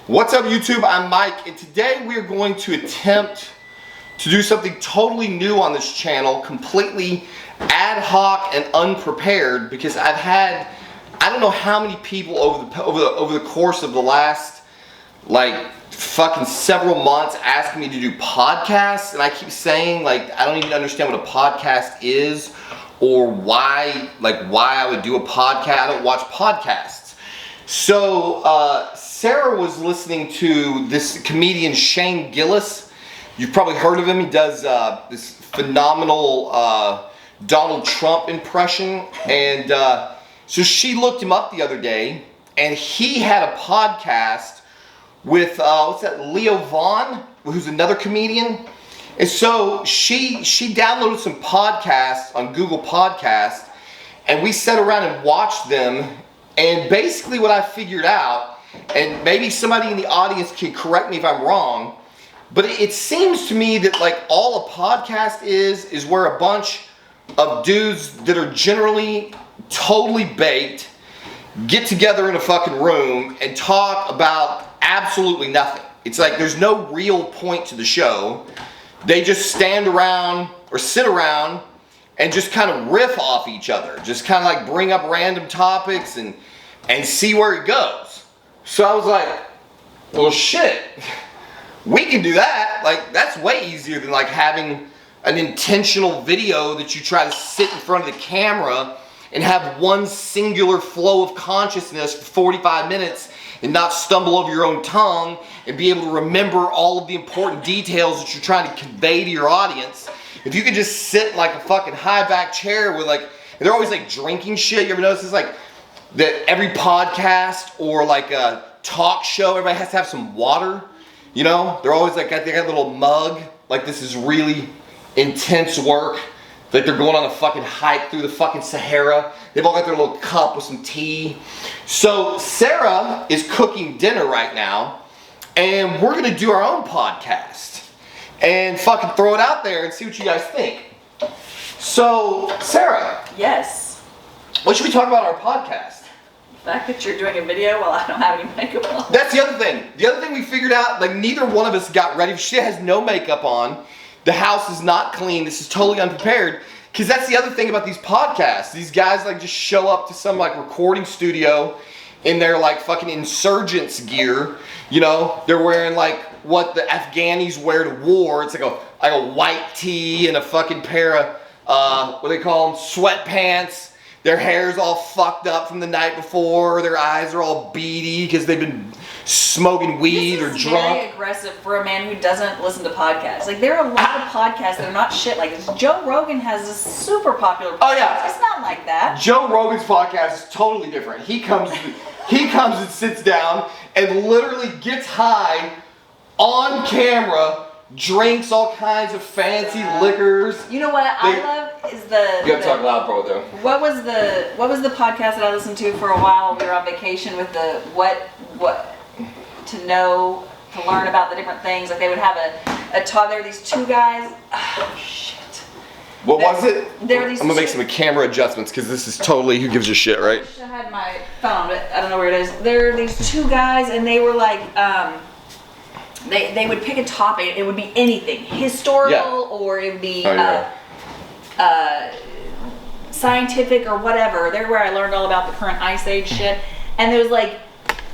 What's up, YouTube? I'm Mike, and today we are going to attempt to do something totally new on this channel, completely ad hoc and unprepared, because I've had, I don't know how many people over the course of the last, like, fucking several months asking me to do podcasts, and I keep saying, like, I don't even understand what a podcast is, or why I would do a podcast. I don't watch podcasts. So, Sarah was listening to this comedian Shane Gillis. You've probably heard of him. He does this phenomenal Donald Trump impression. And so she looked him up the other day, and he had a podcast with, Leo Vaughn, who's another comedian. And so she downloaded some podcasts on Google Podcasts, and we sat around and watched them. And basically what I figured out, and maybe somebody in the audience can correct me if I'm wrong, but it seems to me that like all a podcast is where a bunch of dudes that are generally totally baked get together in a fucking room and talk about absolutely nothing. It's like there's no real point to the show. They just stand around or sit around and just kind of riff off each other. Just kind of like bring up random topics and see where it goes. So I was like, well shit, we can do that. Like, that's way easier than like having an intentional video that you try to sit in front of the camera and have one singular flow of consciousness for 45 minutes and not stumble over your own tongue and be able to remember all of the important details that you're trying to convey to your audience. If you could just sit in like a fucking high back chair with like, they're always like drinking shit. You ever notice this? Like that every podcast or like a talk show, everybody has to have some water. You know, they're always like, they got a little mug. Like this is really intense work. Like they're going on a fucking hike through the fucking Sahara. They've all got their little cup with some tea. So Sarah is cooking dinner right now, and we're gonna do our own podcast and fucking throw it out there and see what you guys think. So, Sarah. Yes. What should we talk about on our podcast? The fact that you're doing a video while I don't have any makeup on. That's the other thing. The other thing we figured out, like neither one of us got ready. She has no makeup on. The house is not clean. This is totally unprepared. Because that's the other thing about these podcasts. These guys like just show up to some like recording studio in their like fucking insurgents gear. You know, they're wearing like what the Afghanis wear to war. It's like a white tee and a fucking pair of, what do they call them, sweatpants. Their hair's all fucked up from the night before. Their eyes are all beady because they've been smoking weed or drunk. This is very aggressive for a man who doesn't listen to podcasts. Like there are a lot of podcasts that are not shit like this. Joe Rogan has a super popular podcast. Oh yeah. It's not like that. Joe Rogan's podcast is totally different. He comes and sits down and literally gets high on camera, drinks all kinds of fancy liquors. You know what I love is the. You gotta talk loud, bro. Though. What was the podcast that I listened to for a while? We were on vacation with the what to know, to learn about the different things. Like they would have a talk. There were these two guys. Oh shit. What was it? There were these. I'm gonna make some camera adjustments because this is totally who gives a shit, right? I wish I had my phone, but I don't know where it is. There are these two guys, and they were like. They would pick a topic. It would be anything historical, or it would be scientific or whatever. They're where I learned all about the current ice age shit. And there's like,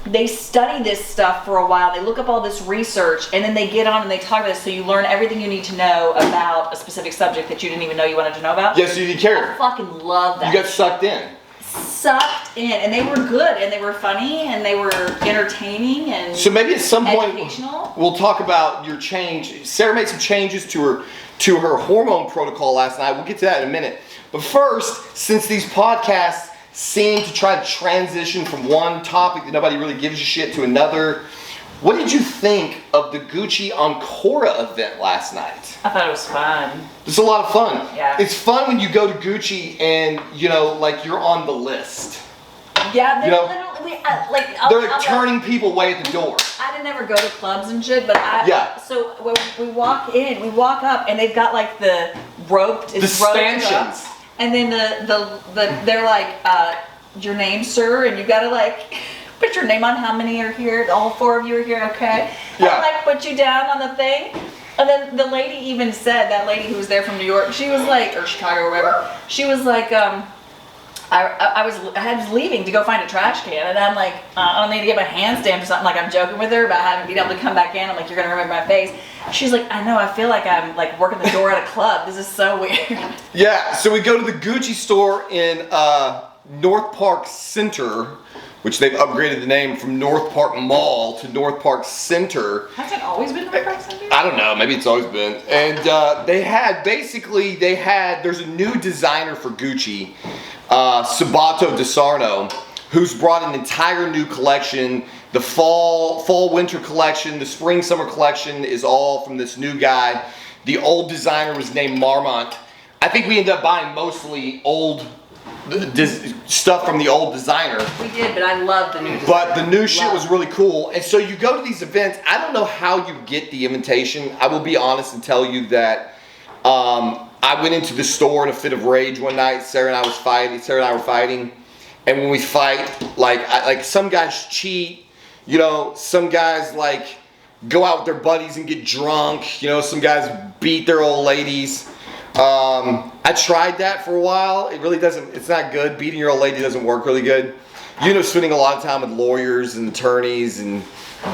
they study this stuff for a while. They look up all this research, and then they get on and they talk about it. So you learn everything you need to know about a specific subject that you didn't even know you wanted to know about. Yes, you cared. I fucking love that. You got sucked in. Sucked in, and they were good, and they were funny, and they were entertaining, and so maybe at some point we'll talk about your change. Sarah made some changes to her hormone protocol last night. We'll get to that in a minute. But first, since these podcasts seem to try to transition from one topic that nobody really gives a shit to another, what did you think of the Gucci Ancora event last night? I thought it was fun. It's a lot of fun. Yeah. It's fun when you go to Gucci and, you know, like you're on the list. Yeah, they're literally, they're turning people away at the door. I didn't ever go to clubs and shit, but so when we walk up, and they've got like the roped, the stanchions. And then they're like, your name, sir, and you gotta like put your name on how many are here. All 4 of you are here, okay? Yeah. And like put you down on the thing. And then the lady even said, that lady who was there from New York, she was like, or Chicago or whatever, she was like, I was leaving to go find a trash can, and I'm like, I don't need to get my hand stamped or something. Like, I'm joking with her about having been able to come back in. I'm like, you're gonna remember my face. She's like, I know. I feel like I'm like working the door at a club. This is so weird. Yeah. So we go to the Gucci store in North Park Center, which they've upgraded the name from North Park Mall to North Park Center. Has it always been North Park Center? I don't know. Maybe it's always been. And there's a new designer for Gucci, Sabato De Sarno, who's brought an entire new collection. The fall winter collection, the spring summer collection is all from this new guy. The old designer was named Marmont. I think we ended up buying mostly old stuff from the old designer. We did, but I love the new design. But the new shit was really cool. And so you go to these events. I don't know how you get the invitation. I will be honest and tell you that I went into the store in a fit of rage one night. Sarah and I were fighting. And when we fight, like some guys cheat. You know, some guys like go out with their buddies and get drunk. You know, some guys beat their old ladies. I tried that for a while. It really doesn't, it's not good. Beating your old lady doesn't work really good. You end up spending a lot of time with lawyers and attorneys and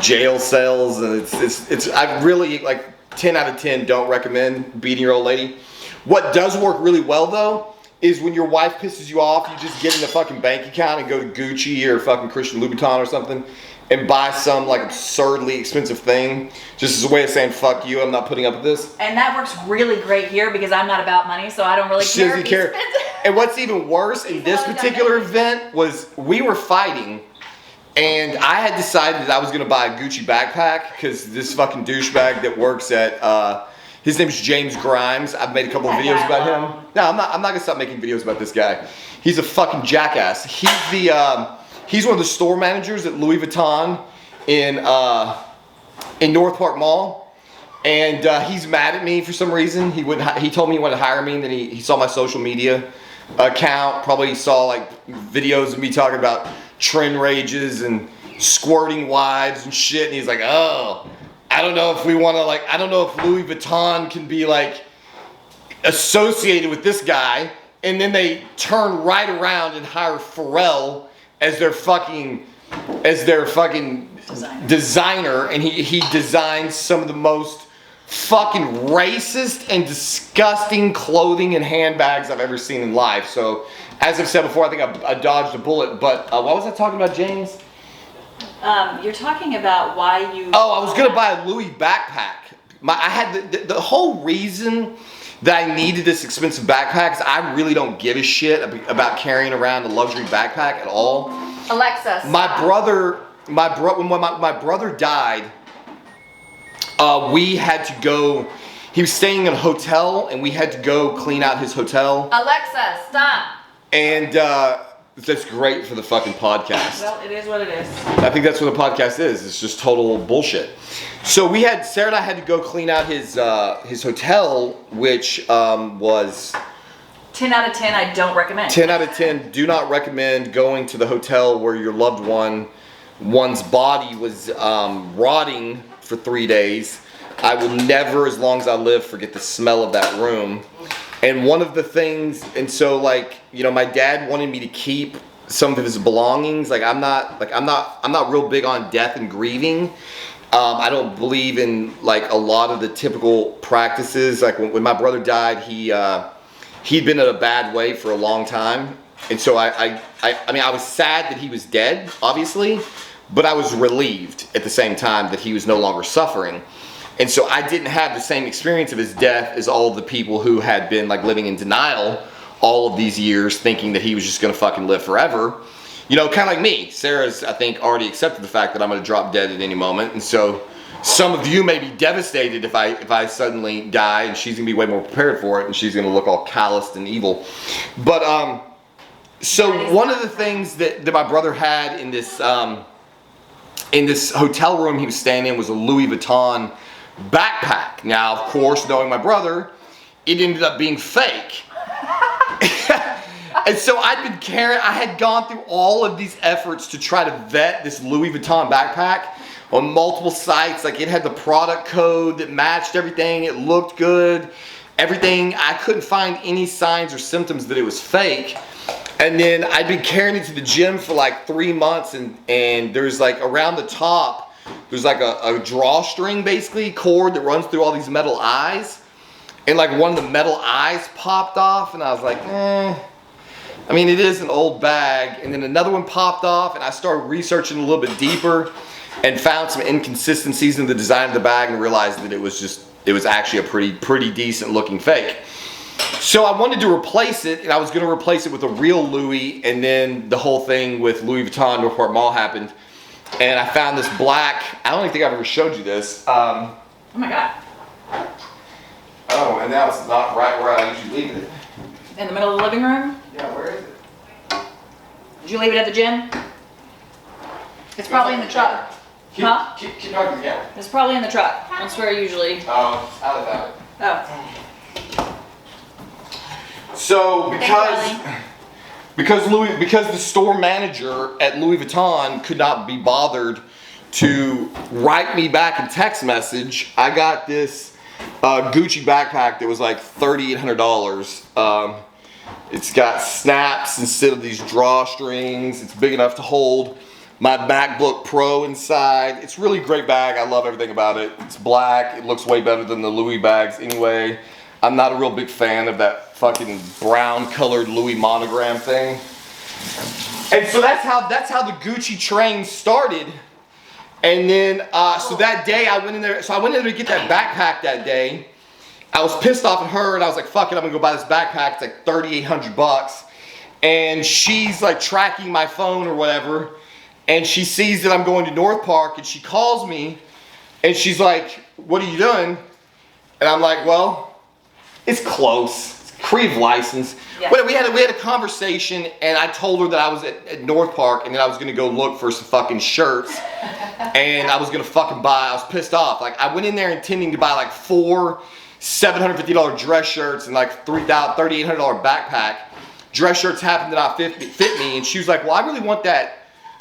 jail cells, and it's I really, like, 10 out of 10 don't recommend beating your old lady. What does work really well though is when your wife pisses you off, you just get in the fucking bank account and go to Gucci or fucking Christian Louboutin or something and buy some like absurdly expensive thing, just as a way of saying fuck you, I'm not putting up with this. And that works really great here because I'm not about money, so I don't really She care. doesn't care. And what's even worse in this particular event was we were fighting, and I had decided that I was gonna buy a Gucci backpack because this fucking douchebag that works at his name's James Grimes. I've made a couple of videos about him. No, I'm not gonna stop making videos about this guy. He's a fucking jackass. He's one of the store managers at Louis Vuitton in North Park Mall, and he's mad at me for some reason. He told me he wanted to hire me, and then he saw my social media account. Probably saw like videos of me talking about trend rages and squirting wives and shit, and he's like, oh, I don't know if we want to, like, I don't know if Louis Vuitton can be like associated with this guy. And then they turn right around and hire Pharrell as their fucking designer, and he designs some of the most fucking racist and disgusting clothing and handbags I've ever seen in life. So, as I've said before, I think I dodged a bullet. But what was I talking about, James? You're talking about why you... Oh, I was gonna buy a Louis backpack. I had the whole reason that I needed this expensive backpack is I really don't give a shit about carrying around a luxury backpack at all. Alexa, when my brother died, we had to go. He was staying in a hotel, and we had to go clean out his hotel. Alexa, stop. And that's great for the fucking podcast. Well, it is what it is. I think that's what a podcast is. It's just total bullshit. So Sarah and I had to go clean out his hotel, which was 10 out of 10. I don't recommend. 10 out of 10. Do not recommend going to the hotel where your loved one's body was rotting for 3 days. I will never, as long as I live, forget the smell of that room. And one of the things, and so like, you know, my dad wanted me to keep some of his belongings. Like I'm not real big on death and grieving. I don't believe in like a lot of the typical practices. Like when my brother died, he'd been in a bad way for a long time. And so I mean, I was sad that he was dead, obviously, but I was relieved at the same time that he was no longer suffering. And so I didn't have the same experience of his death as all of the people who had been like living in denial all of these years, thinking that he was just gonna fucking live forever. You know, kind of like me. Sarah's, I think, already accepted the fact that I'm gonna drop dead at any moment. And so some of you may be devastated if I suddenly die, and she's gonna be way more prepared for it, and she's gonna look all calloused and evil. But so one of the things that my brother had in this hotel room he was staying in was a Louis Vuitton backpack. Now, of course, knowing my brother, it ended up being fake. And so I'd been carrying, I had gone through all of these efforts to try to vet this Louis Vuitton backpack on multiple sites. Like, it had the product code that matched everything. It looked good. Everything. I couldn't find any signs or symptoms that it was fake. And then I'd been carrying it to the gym for like 3 months, and there's like around the top, there's like a drawstring, basically, cord that runs through all these metal eyes. And like one of the metal eyes popped off, and I was like, I mean, it is an old bag. And then another one popped off, and I started researching a little bit deeper and found some inconsistencies in the design of the bag and realized that it was actually a pretty decent looking fake. So I wanted to replace it, and I was going to replace it with a real Louis, and then the whole thing with Louis Vuitton Northport Mall happened. And I found this black, I don't even think I've ever showed you this. Oh my God. Oh, and now it's not right where I usually leave it. In the middle of the living room? Yeah, where is it? Did you leave it at the gym? It's probably in the truck. Huh? Keep talking again. It's probably in the truck. That's where I usually. Oh, I left it. Oh. So because the store manager at Louis Vuitton could not be bothered to write me back a text message, I got this Gucci backpack that was like $3,800. It's got snaps instead of these drawstrings. It's big enough to hold my MacBook Pro inside. It's a really great bag. I love everything about it. It's black. It looks way better than the Louis bags anyway. I'm not a real big fan of that fucking brown colored Louis monogram thing. And so that's how the Gucci train started. And then, so that day I went in there, to get that backpack that day. I was pissed off at her, and I was like, fuck it, I'm gonna go buy this backpack. It's like $3,800. And she's like tracking my phone or whatever. And she sees that I'm going to North Park, and she calls me, and she's like, what are you doing? And I'm like, well, it's close. It's creative license. Yeah. We had a conversation, and I told her that I was at North Park, and then I was gonna go look for some fucking shirts, and I was gonna fucking buy. I was pissed off. Like, I went in there intending to buy like 4 $750 dress shirts and like $3,800 backpack. Dress shirts happened to not fit me, and she was like, well, I really want that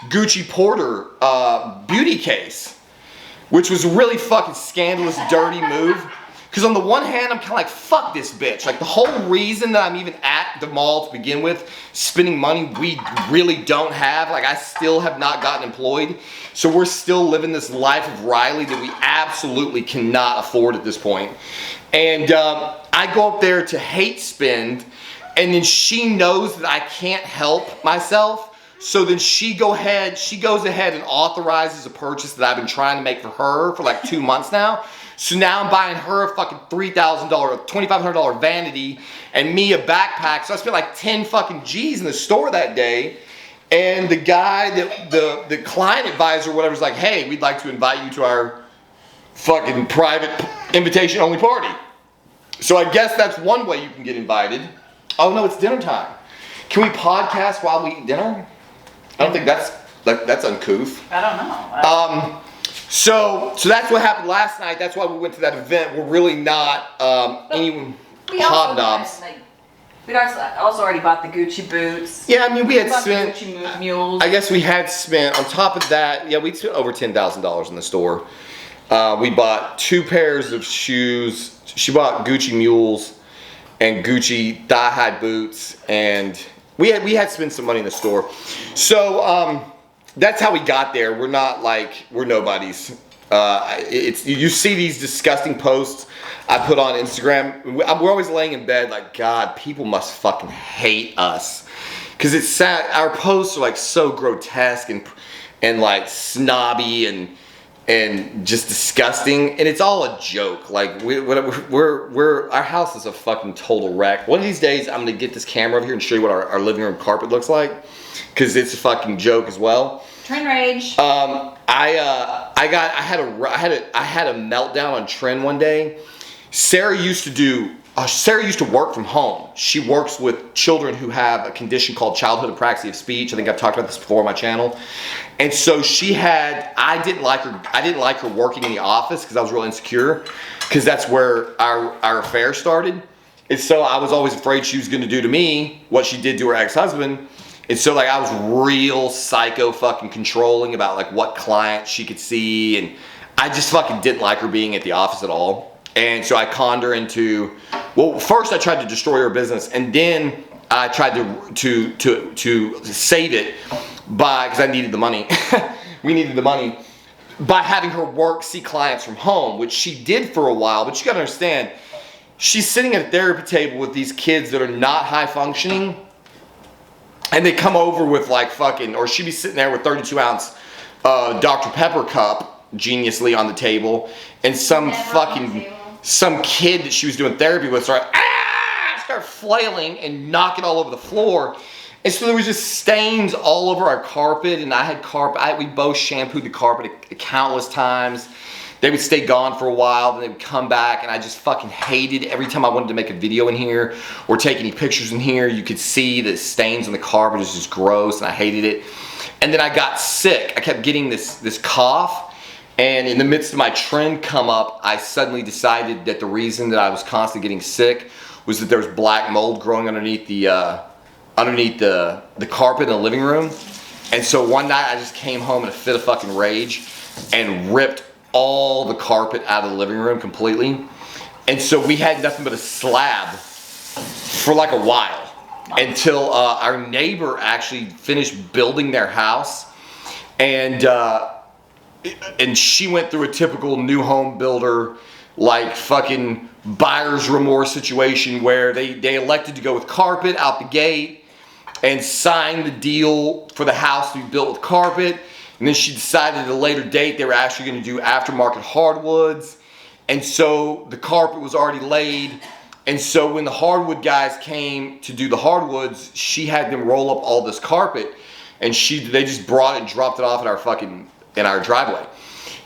Gucci Porter beauty case, which was a really fucking scandalous, dirty move. Because on the one hand, I'm kind of like, fuck this bitch. Like, the whole reason that I'm even at the mall to begin with, spending money we really don't have. Like, I still have not gotten employed. So we're still living this life of Riley that we absolutely cannot afford at this point. And I go up there to hate spend, and then she knows that I can't help myself. So then she goes ahead and authorizes a purchase that I've been trying to make for her for like 2 months now. So now I'm buying her a fucking $3,000, $2,500 vanity, and me a backpack. So I spent like 10 fucking G's in the store that day. And the guy, the client advisor or whatever, is like, hey, we'd like to invite you to our fucking private invitation only party. So I guess that's one way you can get invited. Oh no, it's dinner time. Can we podcast while we eat dinner? I don't think that's uncouth. I don't know. So that's what happened last night. That's why we went to that event. We're really not any hobnobs. We also already bought the Gucci boots. Yeah, I mean, we had spent. Gucci mules. I guess we had spent on top of that. Yeah, we spent over $10,000 in the store. We bought 2 pairs of shoes. She bought Gucci mules and Gucci thigh-high boots, and we had spent some money in the store. So that's how we got there. We're not like, we're nobodies. You see these disgusting posts I put on Instagram. We're always laying in bed like, God, people must fucking hate us. Because it's sad. Our posts are like so grotesque and like snobby and just disgusting, and it's all a joke. Like our house is a fucking total wreck. One of these days, I'm gonna get this camera over here and show you what our living room carpet looks like, because it's a fucking joke as well. Trend rage. I had a meltdown on Trend one day. Sarah used to work from home. She works with children who have a condition called childhood apraxia of speech. I think I've talked about this before on my channel. And so I didn't like her working in the office because I was real insecure, because that's where our affair started. And so I was always afraid she was going to do to me what she did to her ex-husband. And so like I was real psycho fucking controlling about like what clients she could see. And I just fucking didn't like her being at the office at all. And so I conned her into, well, first I tried to destroy her business, and then I tried to save it because I needed the money. We needed the money by having her see clients from home, which she did for a while. But you gotta understand, she's sitting at a therapy table with these kids that are not high functioning, and they come over with like fucking, or she'd be sitting there with 32 ounce Dr. Pepper cup geniusly on the table, and some kid that she was doing therapy with started flailing and knocking all over the floor. And so there was just stains all over our carpet, and I had carpet. We both shampooed the carpet countless times. They would stay gone for a while, then they would come back, and I just fucking hated every time I wanted to make a video in here or take any pictures in here. You could see the stains on the carpet. It was just gross, and I hated it. And then I got sick. I kept getting this cough. And in the midst of my trend come up, I suddenly decided that the reason that I was constantly getting sick was that there was black mold growing underneath the carpet in the living room. And so one night I just came home in a fit of fucking rage and ripped all the carpet out of the living room completely. And so we had nothing but a slab for like a while until our neighbor actually finished building their house. And she went through a typical new home builder, like fucking buyer's remorse situation where they elected to go with carpet out the gate and sign the deal for the house to be built with carpet. And then she decided at a later date they were actually going to do aftermarket hardwoods. And so the carpet was already laid. And so when the hardwood guys came to do the hardwoods, she had them roll up all this carpet, and they just brought it and dropped it off in our driveway.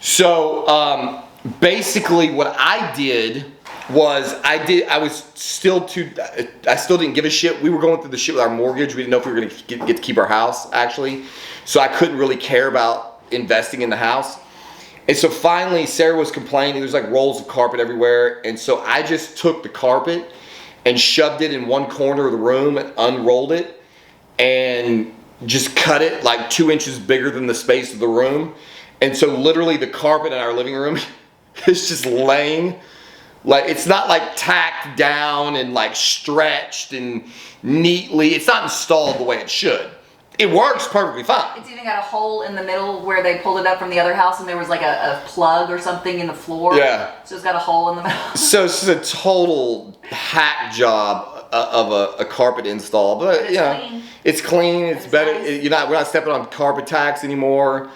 So basically what I did was I still didn't give a shit. We were going through the shit with our mortgage. We didn't know if we were going to get to keep our house, actually. So I couldn't really care about investing in the house. And so finally Sarah was complaining. There's like rolls of carpet everywhere. And so I just took the carpet and shoved it in one corner of the room and unrolled it and just cut it like 2 inches bigger than the space of the room. And so literally the carpet in our living room is just laying, like it's not like tacked down and like stretched and neatly. It's not installed the way it should. It works perfectly fine. It's even got a hole in the middle where they pulled it up from the other house and there was like a plug or something in the floor. Yeah. So it's got a hole in the middle. So it's a total hack job of a carpet install. But you know, clean. It's clean. It's better. Nice. We're not stepping on carpet tacks anymore.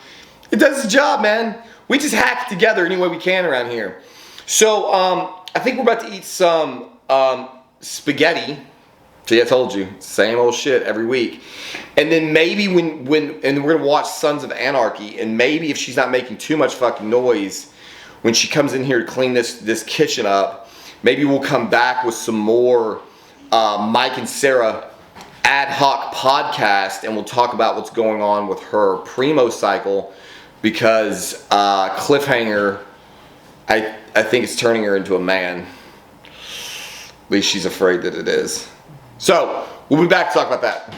It does the job, man. We just hack it together any way we can around here. So I think we're about to eat some spaghetti. See, I told you, same old shit every week. And then maybe and we're gonna watch Sons of Anarchy, and maybe if she's not making too much fucking noise when she comes in here to clean this kitchen up, maybe we'll come back with some more Mike and Sarah ad hoc podcast, and we'll talk about what's going on with her Primo cycle, because Cliffhanger, I think it's turning her into a man. At least she's afraid that it is. So, we'll be back to talk about that.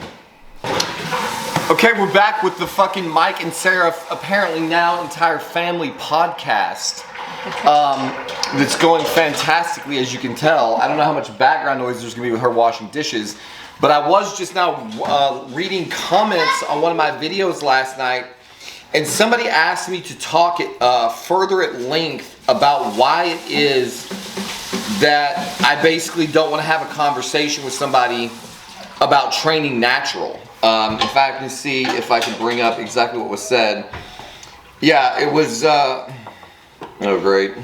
Okay, we're back with the fucking Mike and Sarah, apparently now entire family podcast. That's going fantastically, as you can tell. I don't know how much background noise there's going to be with her washing dishes, but I was just now reading comments on one of my videos last night, and somebody asked me to talk further at length about why it is that I basically don't want to have a conversation with somebody about training natural. In fact, let's see if I can bring up exactly what was said. Yeah, it was, oh great.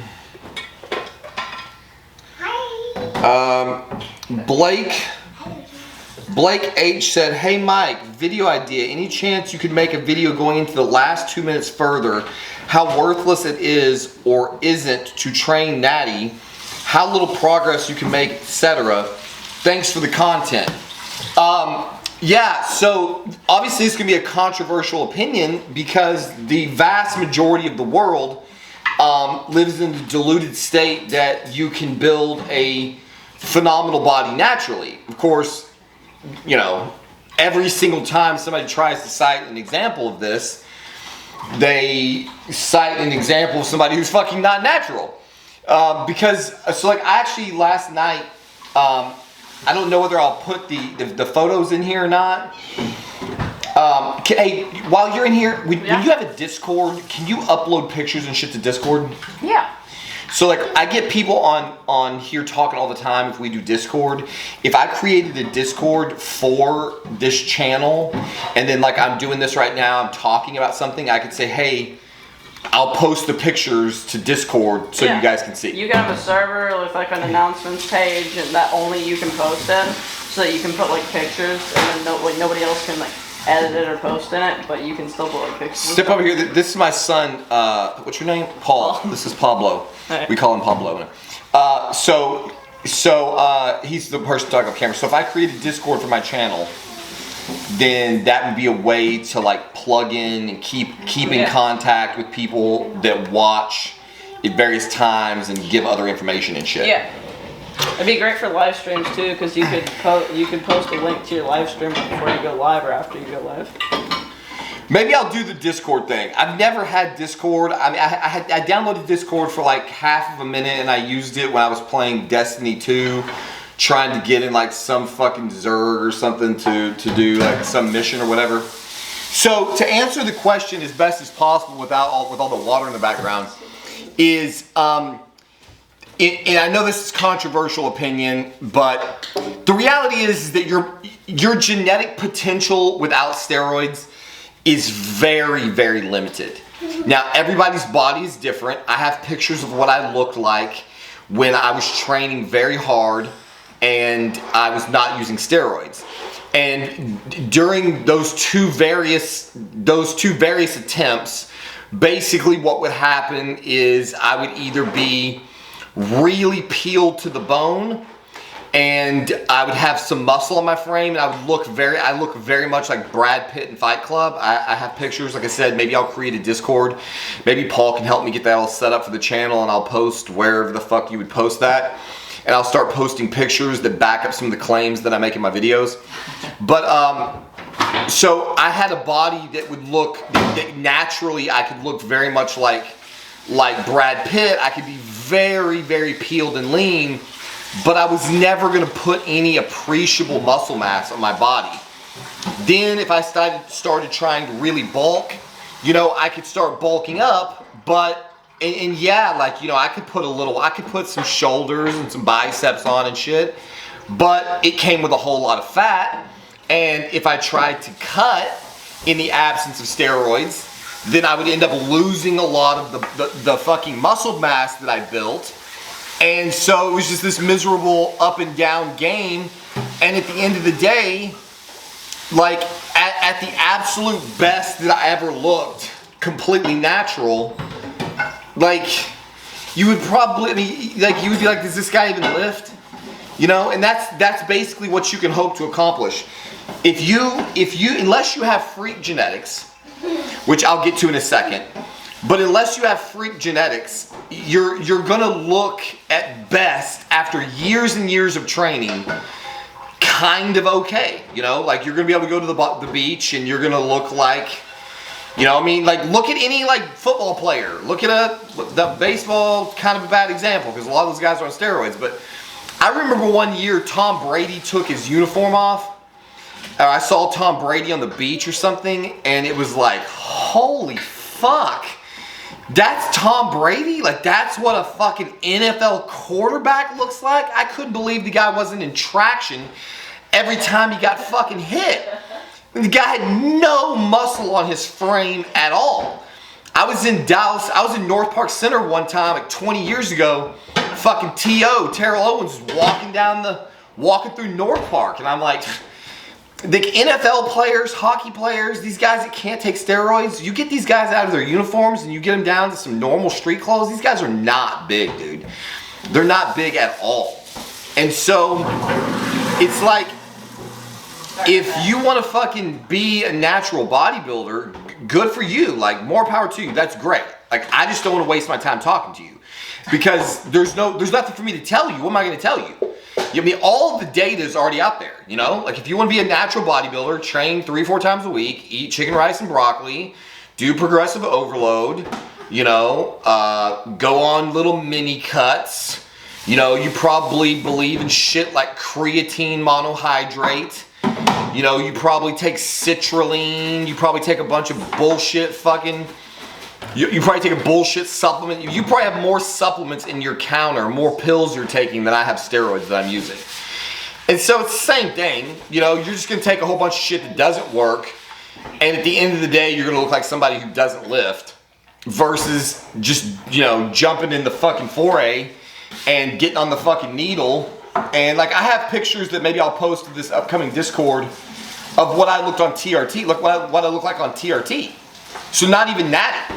Blake H said, "Hey Mike, video idea. Any chance you could make a video going into the last 2 minutes further, how worthless it is or isn't to train natty, how little progress you can make, etc. Thanks for the content." Yeah, so obviously this is going to be a controversial opinion because the vast majority of the world lives in the deluded state that you can build a phenomenal body naturally. Of course, you know, every single time somebody tries to cite an example of this, they cite an example of somebody who's fucking not natural. So like I actually last night, I don't know whether I'll put the photos in here or not. Hey, while you're in here, when you have a Discord, can you upload pictures and shit to Discord? Yeah. So like I get people on here talking all the time if we do Discord. If I created a Discord for this channel and then like I'm doing this right now, I'm talking about something, I could say, hey, I'll post the pictures to Discord so you guys can see. You can have a server with like an announcements page and that only you can post in, so that you can put like pictures and then nobody else can like edit it or post in it, but you can still put like pictures. Step over here. This is my son. What's your name? Paul. This is Pablo. Right. We call him Pablo. So he's the person talking on camera. So if I created Discord for my channel, then that would be a way to like plug in and keep in contact with people that watch at various times and give other information and shit. Yeah. It'd be great for live streams too, because you could post a link to your live stream before you go live or after you go live. Maybe I'll do the Discord thing. I've never had Discord. I mean, I downloaded Discord for like half of a minute and I used it when I was playing Destiny 2, trying to get in like some fucking Zerg or something to do like some mission or whatever. So to answer the question as best as possible with all the water in the background is, and I know this is controversial opinion, but the reality is that your genetic potential without steroids is very, very limited. Now, everybody's body is different. I have pictures of what I looked like when I was training very hard and I was not using steroids. And during those two various attempts, basically what would happen is I would either be really peeled to the bone and I would have some muscle on my frame and I look very much like Brad Pitt in Fight Club. I have pictures, like I said, maybe I'll create a Discord. Maybe Paul can help me get that all set up for the channel and I'll post wherever the fuck you would post that. And I'll start posting pictures that back up some of the claims that I make in my videos. But so I had a body that would look, that naturally I could look very much like Brad Pitt. I could be very, very peeled and lean, but I was never gonna put any appreciable muscle mass on my body. Then if I started trying to really bulk, you know, I could start bulking up, but, and yeah, like, you know, I could put some shoulders and some biceps on and shit, but it came with a whole lot of fat. And if I tried to cut in the absence of steroids, then I would end up losing a lot of the fucking muscle mass that I built. And so it was just this miserable up and down game. And at the end of the day, like at the absolute best that I ever looked, completely natural, like you would probably, I mean, like you would be like, does this guy even lift? You know, and that's basically what you can hope to accomplish. If you, unless you have freak genetics, which I'll get to in a second, but unless you have freak genetics, you're gonna look at best after years and years of training kind of okay, you know, like you're gonna be able to go to the beach and you're gonna look like, you know what I mean, like look at any like football player, look at the baseball, kind of a bad example because a lot of those guys are on steroids, but I remember one year Tom Brady took his uniform off. I saw Tom Brady on the beach or something, and it was like, holy fuck, that's Tom Brady? Like, that's what a fucking NFL quarterback looks like? I couldn't believe the guy wasn't in traction every time he got fucking hit. The guy had no muscle on his frame at all. I was in Dallas, I was in North Park Center one time, like 20 years ago, fucking T.O., Terrell Owens, was walking through North Park, and I'm like, the NFL players, hockey players, these guys that can't take steroids, you get these guys out of their uniforms and you get them down to some normal street clothes, these guys are not big, dude. They're not big at all. And so, it's like, if you want to fucking be a natural bodybuilder, good for you. Like, more power to you. That's great. Like, I just don't want to waste my time talking to you. Because there's nothing for me to tell you. What am I going to tell you? I mean, all of the data is already out there, you know? Like if you want to be a natural bodybuilder, train 3-4 times a week, eat chicken, rice, and broccoli, do progressive overload, you know, go on little mini cuts. You know, you probably believe in shit like creatine monohydrate. You know, you probably take citrulline. You probably take a bunch of bullshit fucking... You probably take a bullshit supplement. You probably have more supplements in your counter, more pills you're taking than I have steroids that I'm using. And so it's the same thing. You know, you're just going to take a whole bunch of shit that doesn't work. And at the end of the day, you're going to look like somebody who doesn't lift. Versus just, you know, jumping in the fucking foray and getting on the fucking needle. And like I have pictures that maybe I'll post to this upcoming Discord of what I looked on TRT. Look what I look like on TRT. So not even natty.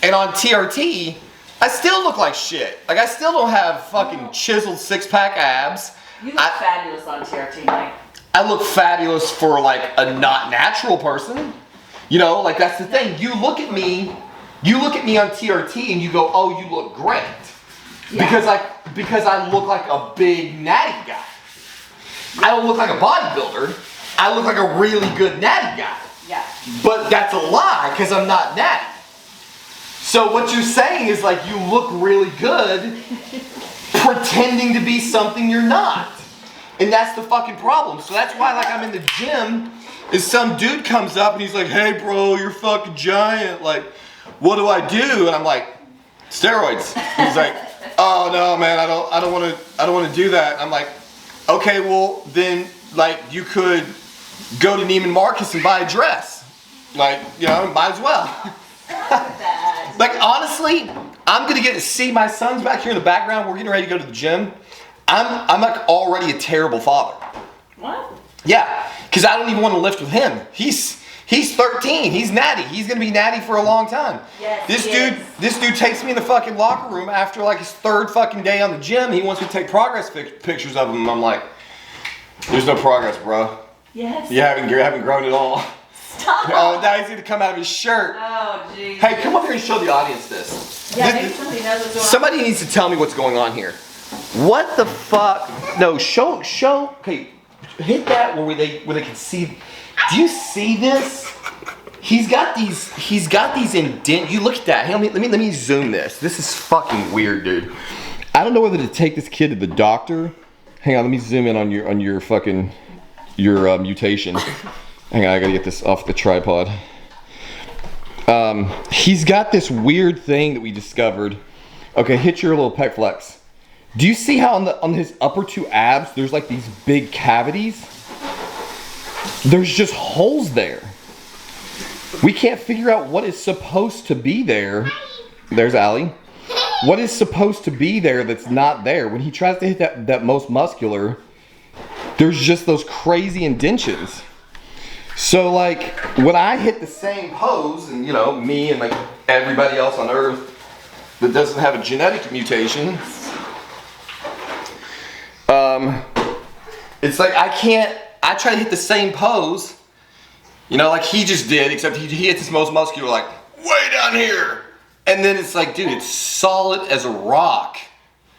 And on TRT, I still look like shit. Like I still don't have fucking chiseled 6-pack abs. You look fabulous on TRT, Mike. I look fabulous for like a not natural person. You know, like that's the thing. You look at me on TRT and you go, oh, you look great. Yeah. Because I look like a big natty guy. I don't look like a bodybuilder. I look like a really good natty guy. Yeah. But that's a lie because I'm not natty. So what you're saying is like you look really good pretending to be something you're not. And that's the fucking problem. So that's why like I'm in the gym and some dude comes up and he's like, hey bro, you're fucking giant. Like, what do I do? And I'm like, steroids. He's like, oh no man, I don't want to do that. I'm like, okay, well then like you could go to Neiman Marcus and buy a dress. Like, you know, might as well. Like honestly, I'm gonna get to see my son's back here in the background. We're getting ready to go to the gym. I'm like already a terrible father. What? Yeah, because I don't even want to lift with him. He's 13. He's natty. He's gonna be natty for a long time. Yes, This dude takes me in the fucking locker room after like his 3rd fucking day on the gym. He wants me to take progress pictures of him. I'm like, there's no progress, bro. Yes. You haven't grown at all. Stop. Oh, now he's gonna come out of his shirt. Oh, jeez. Hey, come up here and show the audience this. Yeah, maybe somebody knows what's going on. Somebody needs to tell me what's going on here. What the fuck? No, show. Okay, hit that where they can see. Do you see this? He's got these indent. You look at that. Hey, let me zoom this. This is fucking weird, dude. I don't know whether to take this kid to the doctor. Hang on, let me zoom in on your fucking mutation. Hang on, I gotta get this off the tripod. He's got this weird thing that we discovered. Okay, hit your little pec flex. Do you see how on his upper 2 abs, there's like these big cavities? There's just holes there. We can't figure out what is supposed to be there. There's Allie. What is supposed to be there that's not there? When he tries to hit that most muscular, there's just those crazy indentions. So like, when I hit the same pose, and you know, me and like everybody else on earth that doesn't have a genetic mutation, it's like I try to hit the same pose, you know, like he just did, except he hits his most muscular like way down here. And then it's like, dude, it's solid as a rock.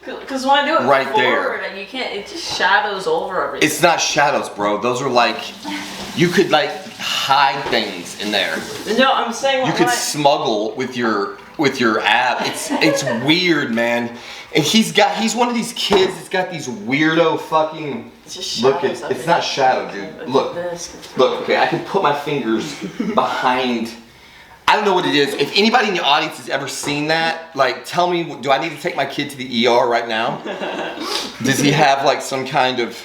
Because when I do it right forward, there, and you can't, it just shadows over everything. It's not shadows, bro. Those are like, you could like hide things in there. No, I'm saying you could smuggle with your ab. It's weird, man. And he's one of these kids that's got these weirdo fucking. It's just look, it's not shadow, dude. Look, okay, I can put my fingers behind. I don't know what it is. If anybody in the audience has ever seen that, like, tell me, do I need to take my kid to the ER right now? Does he have like some kind of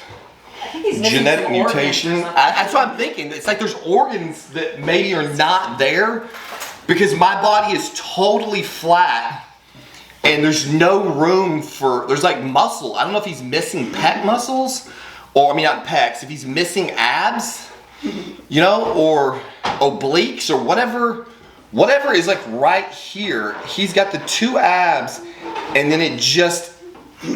genetic mutation? That's what I'm thinking. It's like there's organs that maybe are not there because my body is totally flat and there's no room there's like muscle. I don't know if he's missing pec muscles or, I mean, not pecs, if he's missing abs, you know, or obliques or whatever is like right here. He's got the 2 abs and then it just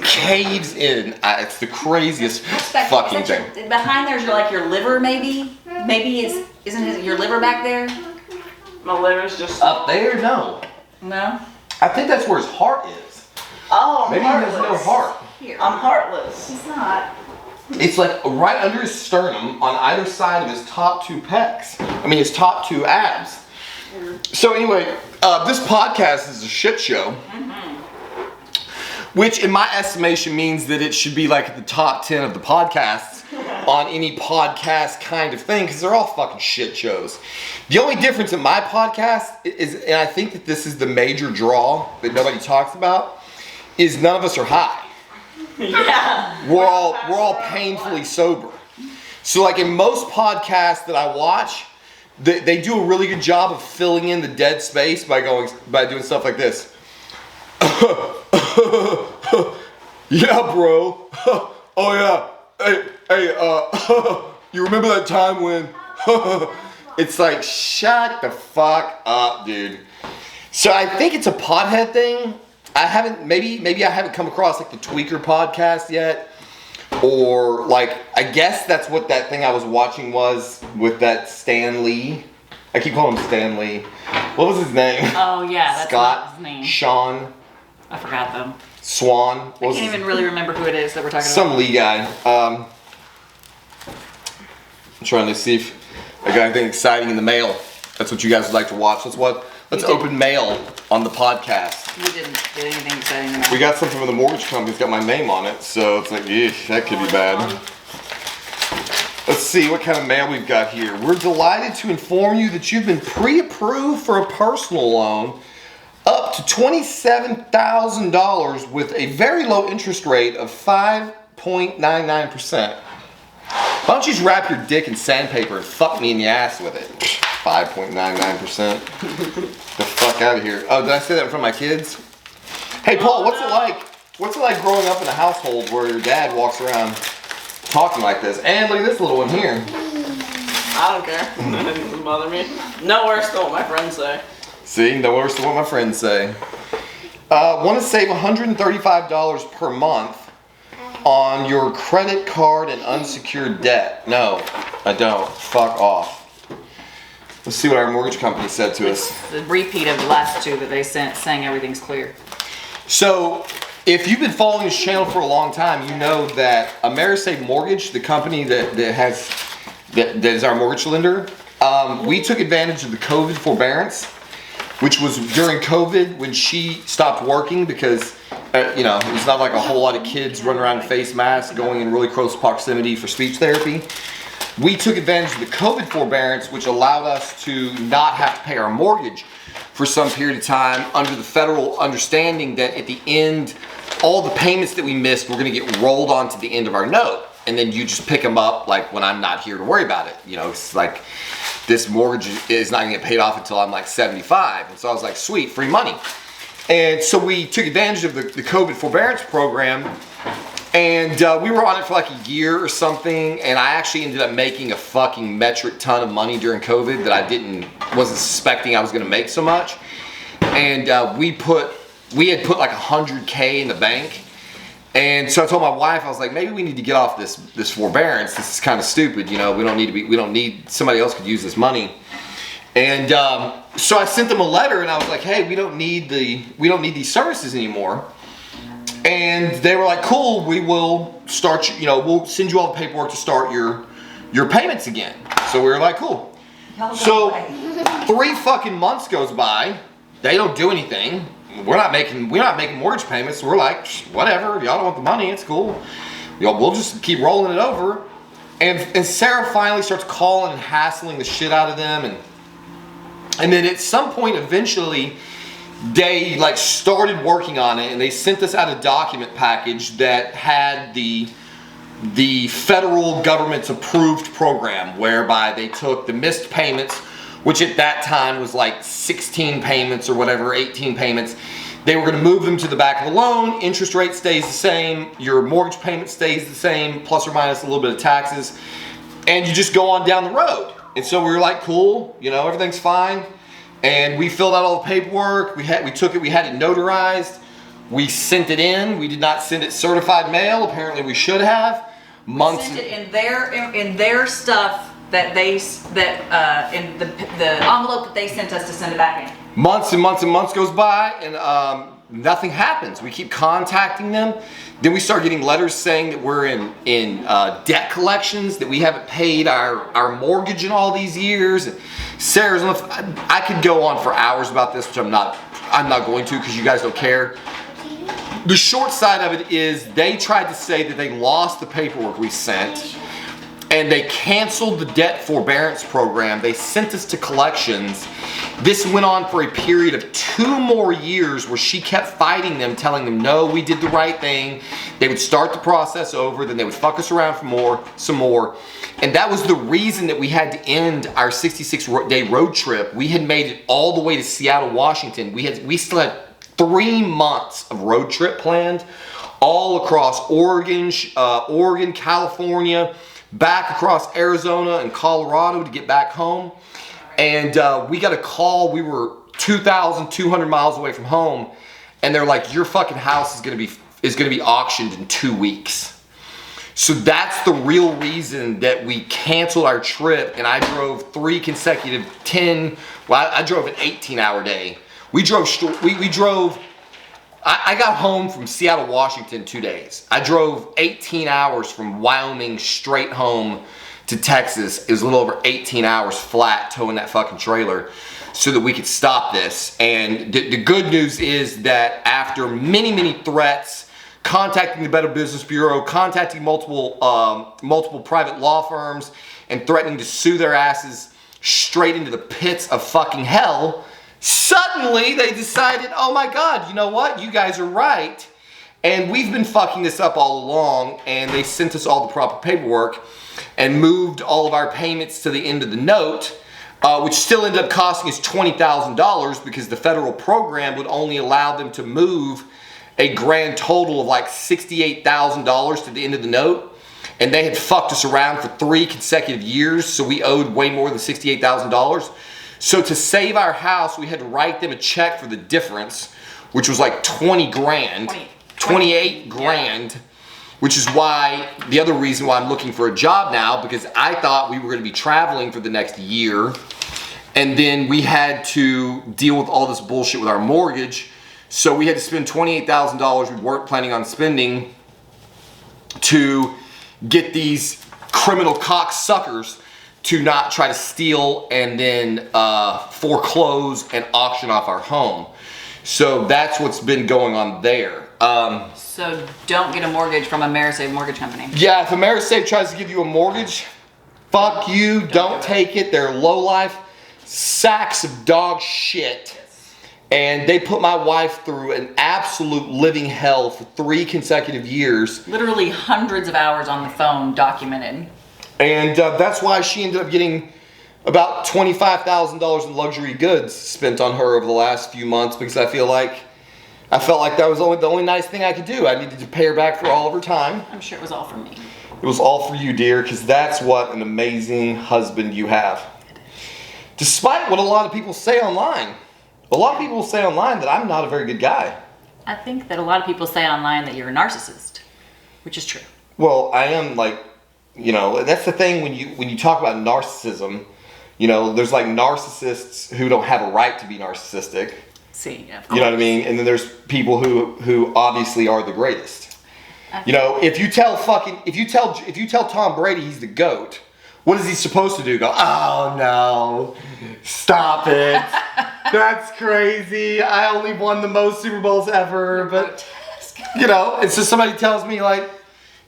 caves in. It's the craziest fucking thing. Behind there's your liver, maybe? Maybe isn't your liver back there? My liver's just up there. No. No. I think that's where his heart is. Oh, maybe he has no heart. Here. I'm heartless. He's not. It's like right under his sternum on either side of his top two pecs. I mean, his top two abs. So anyway, this podcast is a shit show. Which in my estimation means that it should be like at the top 10 of the podcasts on any podcast kind of thing, because they're all fucking shit shows. The only difference in my podcast is, and I think that this is the major draw that nobody talks about, is none of us are high. Yeah. We're all painfully sober. So like in most podcasts that I watch, they do a really good job of filling in the dead space by doing stuff like this. Yeah, bro. Oh yeah. Hey, you remember that time when? It's like, shut the fuck up, dude. So I think it's a pothead thing. Maybe I haven't come across like the Tweaker podcast yet. Or like, I guess that's what that thing I was watching was with that Stan Lee. I keep calling him Stan Lee. What was his name? Oh yeah, that's Scott, not his name. Sean. I forgot them. Swan. I can't even really remember who it is that we're talking Some about. Lee guy. I'm trying to see if I got anything exciting in the mail. That's what you guys would like to watch. Let's open mail on the podcast. We didn't get anything exciting tonight. We got something from the mortgage company. It's got my name on it, so it's like, eesh, that could be bad. Let's see what kind of mail we've got here. We're delighted to inform you that you've been pre-approved for a personal loan up to $27,000 with a very low interest rate of 5.99%. Why don't you just wrap your dick in sandpaper and fuck me in the ass with it? 5.99%. The fuck out of here. Oh, did I say that in front of my kids? Hey, Paul, what's it like? What's it like growing up in a household where your dad walks around talking like this? And look at this little one here. I don't care. That doesn't bother me. No worse than what my friends say. See, no worse than what my friends say. Want to save $135 per month on your credit card and unsecured debt? No, I don't. Fuck off. Let's see what our mortgage company said to us. It's the repeat of the last two that they sent saying everything's clear. So, if you've been following this channel for a long time, you know that Amerisave Mortgage, the company that is our mortgage lender, we took advantage of the COVID forbearance, which was during COVID when she stopped working because, it's not like a whole lot of kids running around in face masks going in really close proximity for speech therapy. We took advantage of the COVID forbearance, which allowed us to not have to pay our mortgage for some period of time under the federal understanding that at the end, all the payments that we missed were going to get rolled onto the end of our note. And then you just pick them up like when I'm not here to worry about it. It's like this mortgage is not going to get paid off until I'm like 75. And so I was like, sweet, free money. And so we took advantage of the COVID forbearance program. And we were on it for like a year or something, and I actually ended up making a fucking metric ton of money during COVID that I wasn't suspecting I was going to make so much. And we had put like $100K in the bank, and so I told my wife, I was like, maybe we need to get off this forbearance. This is kind of stupid, we don't need somebody else could use this money. And so I sent them a letter, and I was like, hey, we don't need these services anymore. And they were like, cool, we will start, we'll send you all the paperwork to start your payments again. So we were like, cool. So 3 fucking months goes by. They don't do anything. We're not making mortgage payments. We're like, whatever, y'all don't want the money, it's cool. We'll just keep rolling it over. And Sarah finally starts calling and hassling the shit out of them. And then at some point, eventually, they started working on it, and they sent us out a document package that had the federal government's approved program, whereby they took the missed payments, which at that time was like 16 payments or whatever, 18 payments. They were going to move them to the back of the loan. Interest rate stays the same. Your mortgage payment stays the same, plus or minus a little bit of taxes. And you just go on down the road. And so we were like, cool, everything's fine. And we filled out all the paperwork. We took it. We had it notarized. We sent it in. We did not send it certified mail. Apparently, we should have. Sent it in their stuff in the envelope that they sent us to send it back in. Months and months and months goes by, and nothing happens. We keep contacting them. Then we start getting letters saying that we're in debt collections, that we haven't paid our mortgage in all these years. And Sarah's, I could go on for hours about this, which I'm not going to because you guys don't care. The short side of it is they tried to say that they lost the paperwork we sent and they canceled the debt forbearance program. They sent us to collections. This went on for a period of 2 more years where she kept fighting them, telling them, no, we did the right thing. They would start the process over, then they would fuck us around for some more. And that was the reason that we had to end our 66-day road trip. We had made it all the way to Seattle, Washington. We still had 3 months of road trip planned all across Oregon, California, back across Arizona and Colorado to get back home. And we got a call. We were 2,200 miles away from home, and they're like, your fucking house is gonna be auctioned in 2 weeks. So that's the real reason that we canceled our trip, and I drove 3 consecutive I drove an 18-hour day. I got home from Seattle, Washington 2 days. I drove 18 hours from Wyoming straight home to Texas. It was a little over 18 hours flat towing that fucking trailer so that we could stop this. And the good news is that after many, many threats, contacting the Better Business Bureau, contacting multiple private law firms, and threatening to sue their asses straight into the pits of fucking hell, suddenly they decided, oh my God, you know what? You guys are right. And we've been fucking this up all along, and they sent us all the proper paperwork and moved all of our payments to the end of the note, which still ended up costing us $20,000 because the federal program would only allow them to move a grand total of like $68,000 to the end of the note. And they had fucked us around for 3 consecutive years, so we owed way more than $68,000. So to save our house, we had to write them a check for the difference, which was like 28 grand, which is why, the other reason why I'm looking for a job now, because I thought we were gonna be traveling for the next year, and then we had to deal with all this bullshit with our mortgage, so we had to spend $28,000 we weren't planning on spending to get these criminal cocksuckers to not try to steal and then foreclose and auction off our home. So that's what's been going on there. So don't get a mortgage from Amerisave Mortgage Company. Yeah, if Amerisave tries to give you a mortgage, fuck you, don't take it. They're low-life sacks of dog shit. And they put my wife through an absolute living hell for 3 consecutive years. Literally hundreds of hours on the phone documented. And that's why she ended up getting about $25,000 in luxury goods spent on her over the last few months, because I felt like that was the only nice thing I could do. I needed to pay her back for all of her time. I'm sure it was all for me. It was all for you, dear, because that's what an amazing husband you have. Despite what a lot of people say online. A lot of people say online that I'm not a very good guy. I think that a lot of people say online that you're a narcissist, which is true. Well, I am, like, you know, that's the thing when you talk about narcissism. You know, there's like narcissists who don't have a right to be narcissistic. See, of course. You know what I mean? And then there's people who obviously are the greatest. You know, if you tell Tom Brady he's the GOAT, what is he supposed to do? Go, oh no, stop it. That's crazy. I only won the most Super Bowls ever, but you know, and so somebody tells me like,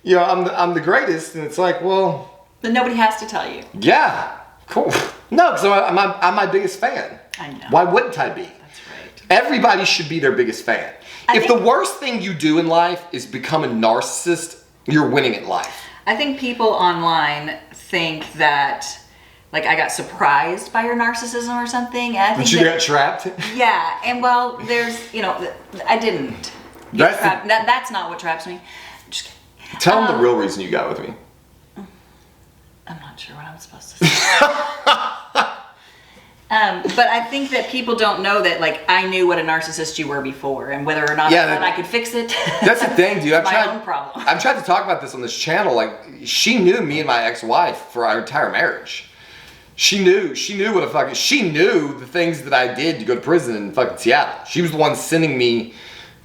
you know, I'm the greatest, and it's like, well, then nobody has to tell you. Yeah, cool. No, because I'm my biggest fan. I know. Why wouldn't I be? That's right. Everybody should be their biggest fan. If the worst thing you do in life is become a narcissist, you're winning at life. I think people online think that, like, I got surprised by your narcissism or something. And I think that you got trapped? Yeah, and well, there's, you know, I didn't. That's not what traps me. Just kidding. Tell them the real reason you got with me. I'm not sure what I'm supposed to say. But I think that people don't know that, like, I knew what a narcissist you were before, and whether or not I could fix it. That's the thing, dude. It's my own problem. I've tried to talk about this on this channel. Like, she knew me and my ex-wife for our entire marriage. She knew she knew the things that I did to go to prison in fucking Seattle. She was the one sending me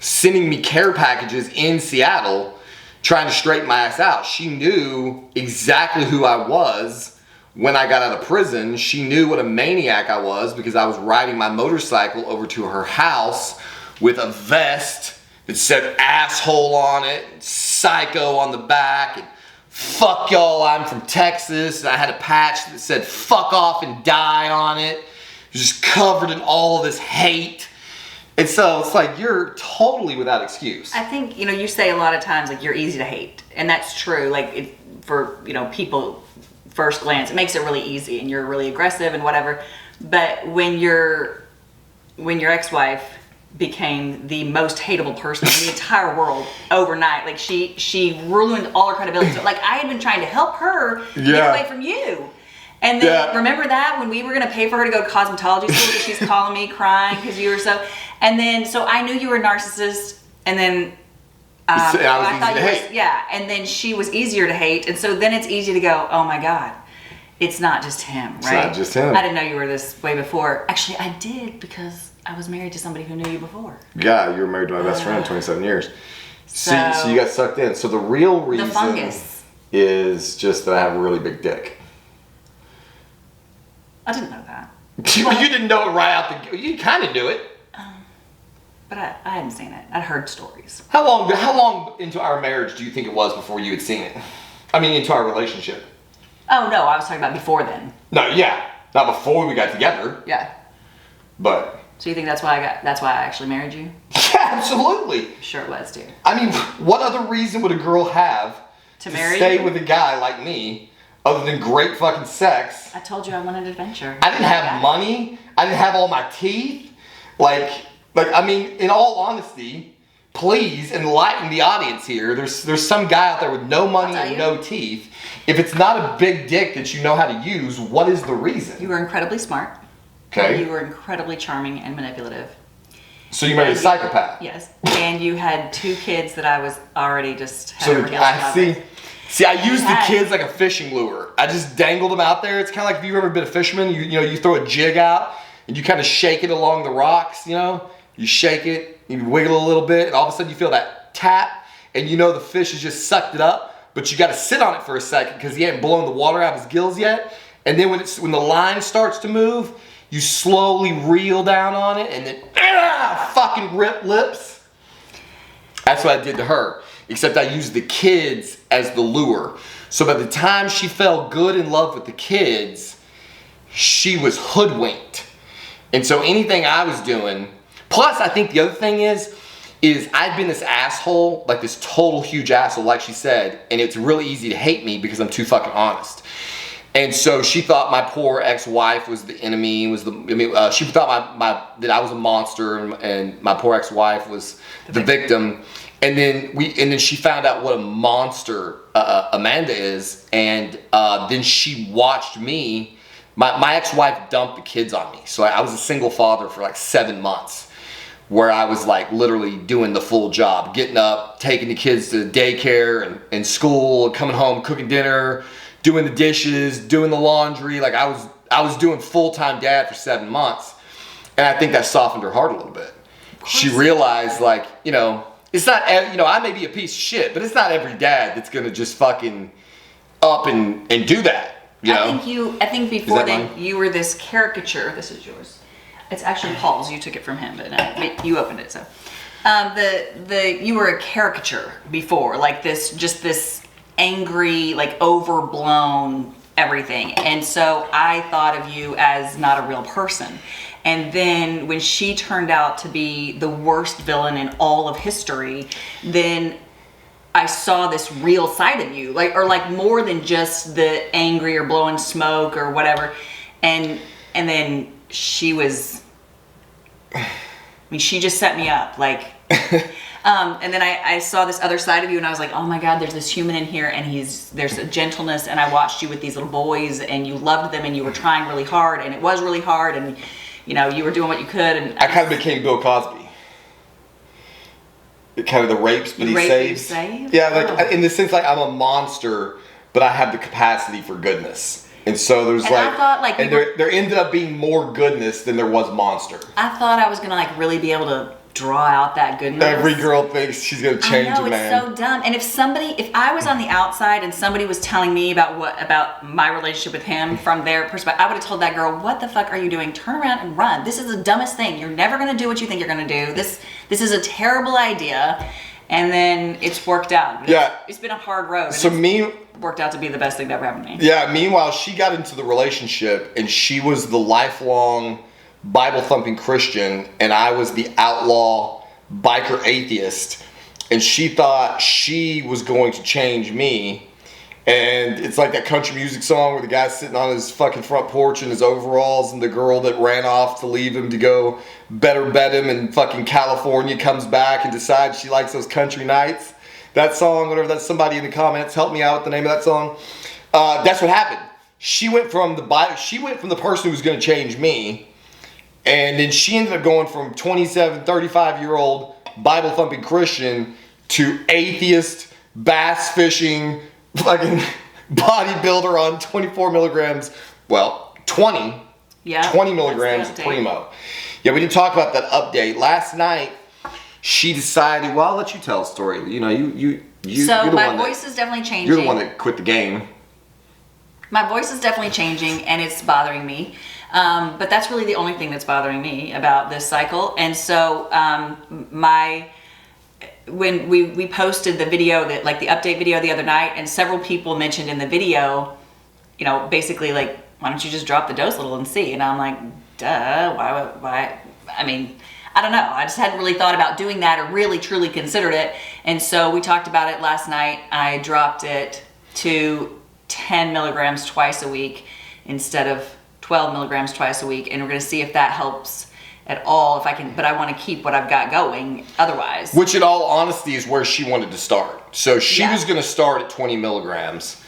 sending me care packages in Seattle, trying to straighten my ass out. She knew exactly who I was when I got out of prison. She knew what a maniac I was because I was riding my motorcycle over to her house with a vest that said asshole on it, psycho on the back, and fuck y'all, I'm from Texas. And I had a patch that said fuck off and die on it. It was just covered in all this hate. And so it's like, you're totally without excuse. I think, you say a lot of times, like, you're easy to hate. And that's true. Like, for, people, first glance, it makes it really easy and you're really aggressive and whatever. But when your ex-wife became the most hateable person in the entire world overnight, like, she ruined all her credibility. So, like, I had been trying to help her get away from you. And then, remember that when we were going to pay for her to go to cosmetology school, that she's calling me crying because you were so... And then, so I knew you were a narcissist, and then I was easy to hate. Yeah, and then she was easier to hate, and so then it's easy to go, oh my God, it's not just him, right? It's not just him. I didn't know you were this way before. Actually, I did, because I was married to somebody who knew you before. Yeah, you were married to my best friend 27 years. So you got sucked in. So the real reason the fungus is just that I have a really big dick. I didn't know that. You didn't know it right out the... You kind of knew it. But I hadn't seen it. I'd heard stories. How long into our marriage do you think it was before you had seen it? I mean, into our relationship. Oh, no, I was talking about before then. No, yeah. Not before we got together. Yeah. But... So you think that's why I actually married you? Yeah, absolutely. Sure it was, too. I mean, what other reason would a girl have to stay with a guy like me other than great fucking sex? I told you I wanted adventure. I didn't have money. I didn't have all my teeth. Like, I mean, in all honesty, please enlighten the audience here. There's some guy out there with no money and no teeth. If it's not a big dick that you know how to use, what is the reason? You were incredibly smart. Okay. You were incredibly charming and manipulative. So you married a psychopath. Yes. And you had 2 kids that I was already just had So I see, I used the kids like a fishing lure. I just dangled them out there. It's kind of like, if you've ever been a fisherman, you throw a jig out and you kind of shake it along the rocks, You shake it, you wiggle a little bit, and all of a sudden you feel that tap, and the fish has just sucked it up, but you got to sit on it for a second because he hadn't blown the water out of his gills yet. And then when the line starts to move, you slowly reel down on it, and then fucking rip lips. That's what I did to her, except I used the kids as the lure. So by the time she fell good in love with the kids, she was hoodwinked. And so anything I was doing... Plus, I think the other thing is I've been this asshole, like this total huge asshole, like she said, and it's really easy to hate me because I'm too fucking honest. And so she thought my poor ex-wife was the enemy, she thought that I was a monster, and my poor ex-wife was the victim. And then she found out what a monster Amanda is, and then she watched me. My ex-wife dumped the kids on me, so I was a single father for like 7 months. Where I was like literally doing the full job, getting up, taking the kids to daycare and school, coming home, cooking dinner, doing the dishes, doing the laundry. Like I was doing full-time dad for 7 months. And I think that softened her heart a little bit. She realized like, it's not, I may be a piece of shit, but it's not every dad that's gonna just fucking up and do that. I think before then you were this caricature. This is yours. It's actually Paul's. You took it from him, but you opened it. So, you were a caricature before, like this angry, like overblown everything. And so I thought of you as not a real person. And then when she turned out to be the worst villain in all of history, then I saw this real side of you, like more than just the angry or blowing smoke or whatever. And then she was, she just set me up, like, and then I saw this other side of you, and I was like, oh my God, there's this human in here, and there's a gentleness, and I watched you with these little boys, and you loved them, and you were trying really hard, and it was really hard, and you were doing what you could, and I kind of became Bill Cosby. Kind of the rapes, but he saves. Yeah, like in the sense, like I'm a monster, but I have the capacity for goodness. And so there's I thought, and there ended up being more goodness than there was monster. I thought I was gonna really be able to draw out that goodness. Every girl thinks she's gonna change I know, a man. it's so dumb. And if I was on the outside and somebody was telling me about my relationship with him from their perspective, I would have told that girl, what the fuck are you doing? Turn around and run. This is the dumbest thing. You're never gonna do what you think you're gonna do. This is a terrible idea. And then it's worked out. It's been a hard road. So worked out to be the best thing that ever happened to me. Yeah, meanwhile, she got into the relationship and she was the lifelong Bible-thumping Christian and I was the outlaw biker atheist. And she thought she was going to change me. And it's like that country music song where the guy's sitting on his fucking front porch in his overalls and the girl that ran off to leave him to go better bet him in fucking California comes back and decides she likes those country nights. That song, whatever, that's somebody in the comments, help me out with the name of that song. That's what happened. She went from the person who was going to change me, and then she ended up going from 27, 35-year-old Bible-thumping Christian to atheist, bass fishing, fucking bodybuilder on 24 milligrams, well, 20 milligrams of Primo. Yeah, we didn't talk about that update. Last night, she decided, well, I'll let you tell a story. You know, So my voice is definitely changing. You're the one that quit the game. My voice is definitely changing and it's bothering me. But that's really the only thing that's bothering me about this cycle. And so when we posted the video, that like the update video the other night, and several people mentioned in the video, you know, basically like, why don't you just drop the dose a little and see? And I'm like, duh, why? I mean, I don't know. I just hadn't really thought about doing that or really truly considered it. And so we talked about it last night. I dropped it to 10 milligrams twice a week instead of 12 milligrams twice a week. And we're going to see if that helps at all, if I can, but I want to keep what I've got going otherwise. Which in all honesty is where she wanted to start. So she was going to start at 20 milligrams.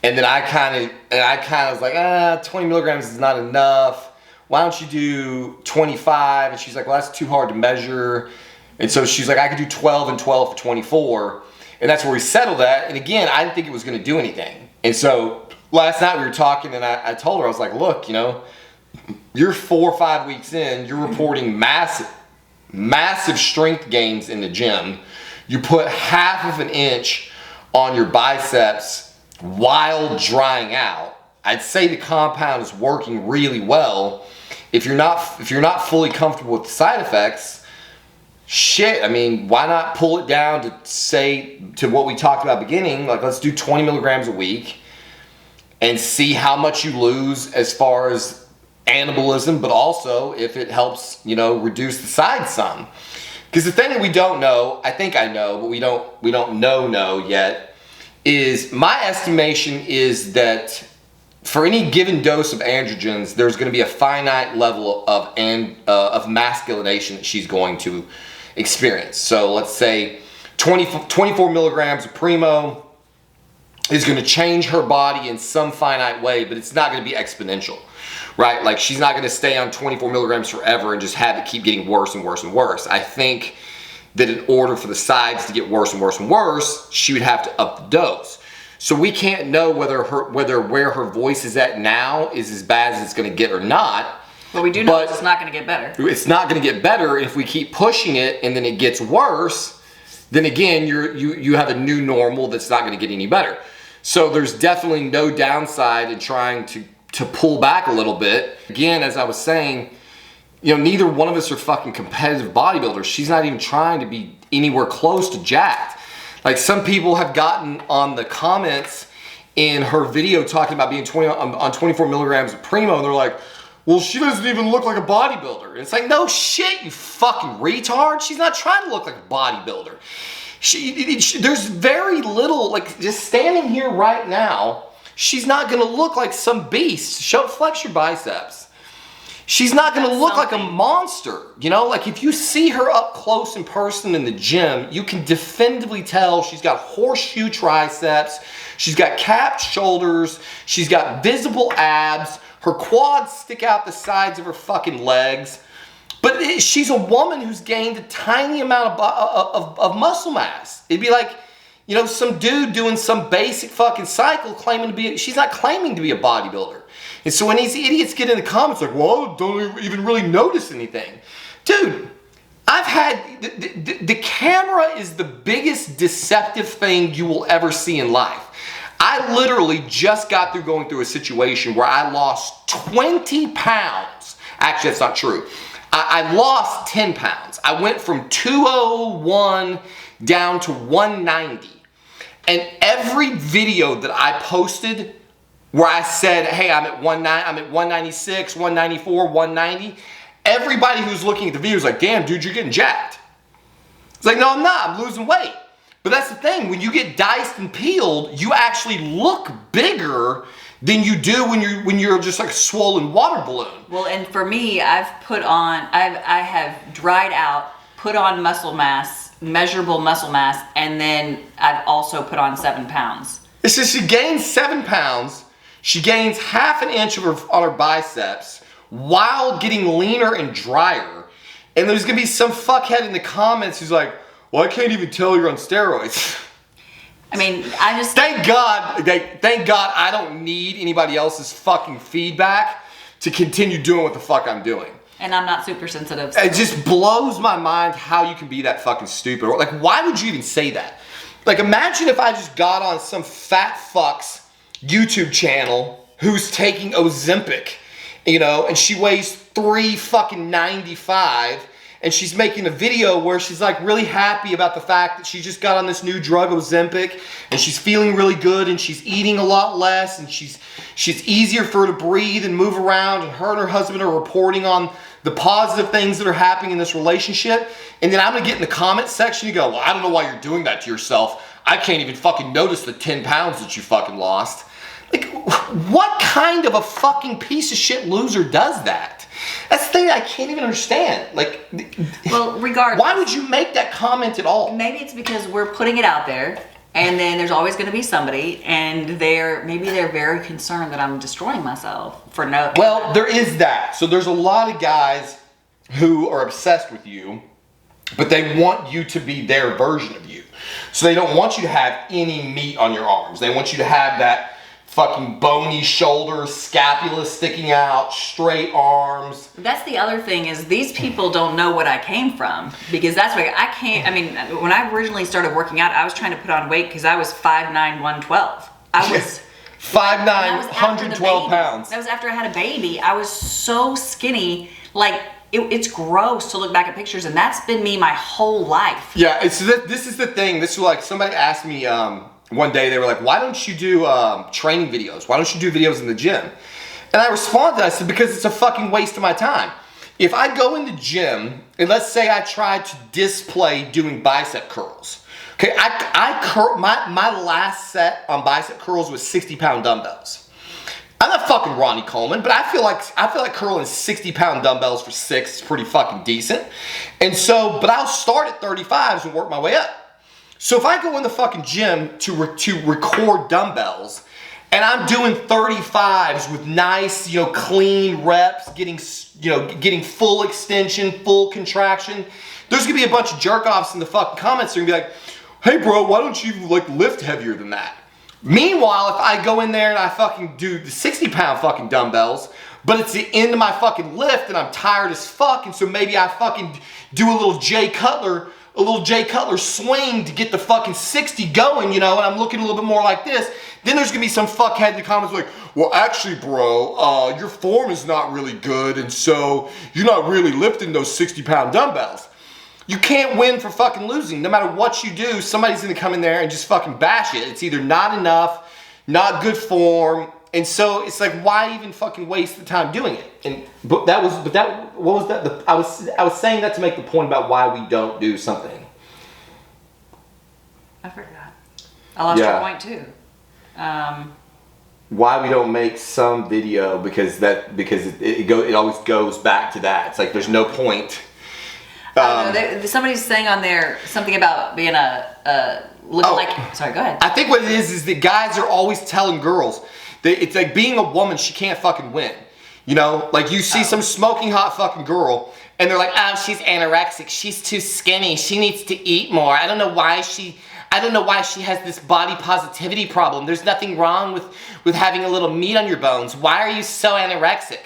And then I kind of was like, 20 milligrams is not enough. Why don't you do 25? And she's like, well, that's too hard to measure. And so she's like, I could do 12 and 12 for 24. And that's where we settled at. And again, I didn't think it was going to do anything. And so last night we were talking and I told her, I was like, look, you know, you're 4 or 5 weeks in, you're reporting massive strength gains in the gym. You put half of an inch on your biceps while drying out. I'd say the compound is working really well. If you're not fully comfortable with the side effects, shit, I mean, why not pull it down to what we talked about beginning, like let's do 20 milligrams a week and see how much you lose as far as anabolism, but also if it helps, you know, reduce the size some. Because the thing that we don't know, I think I know, but we don't know yet, is my estimation is that for any given dose of androgens, there's going to be a finite level of masculination that she's going to experience. So let's say 24 milligrams of Primo is going to change her body in some finite way, but it's not going to be exponential, right? Like she's not going to stay on 24 milligrams forever and just have it keep getting worse and worse and worse. I think that in order for the sides to get worse and worse and worse, she would have to up the dose. So we can't know whether where her voice is at now is as bad as it's going to get or not. But we do know it's not going to get better. It's not going to get better. If we keep pushing it and then it gets worse, then again you have a new normal that's not going to get any better. So there's definitely no downside in trying to pull back a little bit. Again, as I was saying, you know, neither one of us are fucking competitive bodybuilders. She's not even trying to be anywhere close to jacked. Like some people have gotten on the comments in her video talking about being on 24 milligrams of Primo, and they're like, well, she doesn't even look like a bodybuilder. And it's like, no shit, you fucking retard. She's not trying to look like a bodybuilder. There's very little, like just standing here right now, she's not gonna look like some beast. Flex your biceps. She's not gonna look like a monster, you know? Like if you see her up close in person in the gym, you can definitively tell she's got horseshoe triceps, she's got capped shoulders, she's got visible abs, her quads stick out the sides of her fucking legs. But she's a woman who's gained a tiny amount of muscle mass. It'd be like, you know, some dude doing some basic fucking cycle claiming to be, she's not claiming to be a bodybuilder. And so when these idiots get in the comments like, well, don't even really notice anything. Dude, I've had, the camera is the biggest deceptive thing you will ever see in life. I literally just got through going through a situation where I lost 20 pounds. Actually, that's not true. I lost 10 pounds. I went from 201 down to 190. And every video that I posted where I said, hey, I'm at 196, 194, 190, everybody who's looking at the video is like, damn, dude, you're getting jacked. It's like, no, I'm not. I'm losing weight. But that's the thing. When you get diced and peeled, you actually look bigger than you do when you're just like a swollen water balloon. Well, and for me, I have dried out, put on muscle mass, measurable muscle mass, and then I've also put on 7 pounds. It's just she gains 7 pounds. She gains half an inch on her biceps while getting leaner and drier. And there's gonna be some fuckhead in the comments who's like, well, I can't even tell you're on steroids. I mean, I just... Thank God I don't need anybody else's fucking feedback to continue doing what the fuck I'm doing. And I'm not super sensitive. So. It just blows my mind how you can be that fucking stupid. Like, why would you even say that? Like, imagine if I just got on some fat fuck's YouTube channel who's taking Ozempic, you know, and she weighs 395, and she's making a video where she's like really happy about the fact that she just got on this new drug Ozempic, and she's feeling really good, and she's eating a lot less, and she's easier for her to breathe and move around, and her husband are reporting on the positive things that are happening in this relationship. And then I'm gonna get in the comment section and go, well, I don't know why you're doing that to yourself. I can't even fucking notice the 10 pounds that you fucking lost. Like, what kind of a fucking piece of shit loser does that? That's the thing I can't even understand. Like, well, regardless, why would you make that comment at all? Maybe it's because we're putting it out there, and then there's always going to be somebody, and maybe they're very concerned that I'm destroying myself for no. Well, there is that. So there's a lot of guys who are obsessed with you, but they want you to be their version of you. So they don't want you to have any meat on your arms. They want you to have that fucking bony shoulders, scapula sticking out, straight arms. That's the other thing is these people don't know what I came from, because that's why I can't. I mean, when I originally started working out, I was trying to put on weight because I was 5'9", 112. I was 5'9", 112 pounds. That was after I had a baby. I was so skinny, like it's gross to look back at pictures, and that's been me my whole life. Yeah, this is the thing. This is like somebody asked me one day, they were like, why don't you do training videos? Why don't you do videos in the gym? And I responded, I said, because it's a fucking waste of my time. If I go in the gym, and let's say I tried to display doing bicep curls. Okay, my last set on bicep curls was 60-pound dumbbells. I'm not fucking Ronnie Coleman, but I feel like curling 60-pound dumbbells for 6 is pretty fucking decent. And so, but I'll start at 35s and work my way up. So if I go in the fucking gym to record dumbbells, and I'm doing 35s with nice, you know, clean reps, getting full extension, full contraction, there's gonna be a bunch of jerk-offs in the fucking comments. They're gonna be like, hey bro, why don't you like lift heavier than that? Meanwhile, if I go in there and I fucking do the 60-pound fucking dumbbells, but it's the end of my fucking lift and I'm tired as fuck, and so maybe I fucking do a little Jay Cutler swing to get the fucking 60 going, you know, and I'm looking a little bit more like this, then there's gonna be some fuckhead in the comments like, well, actually, bro, your form is not really good, and so you're not really lifting those 60-pound dumbbells. You can't win for fucking losing. No matter what you do, somebody's gonna come in there and just fucking bash it. It's either not enough, not good form, and so it's like, why even fucking waste the time doing it? And what was that? I was saying that to make the point about why we don't do something. I forgot. I lost your point too. Why we don't make some video because it always goes back to that. It's like there's no point. Somebody's saying on there something about being sorry, go ahead. I think what it is that guys are always telling girls that it's like being a woman, she can't fucking win. You know, like you see some smoking hot fucking girl and they're like, oh, she's anorexic, she's too skinny, she needs to eat more. I don't know why she has this body positivity problem. There's nothing wrong with having a little meat on your bones. Why are you so anorexic?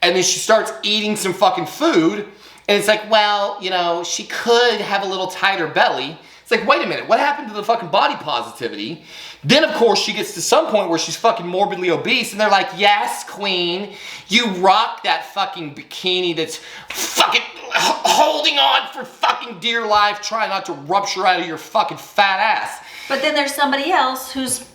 And then she starts eating some fucking food, And it's like, well, you know, she could have a little tighter belly. It's like, wait a minute, what happened to the fucking body positivity? Then, of course, she gets to some point where she's fucking morbidly obese, and they're like, yes, queen, you rock that fucking bikini that's fucking holding on for fucking dear life, trying not to rupture out of your fucking fat ass. But then there's somebody else who's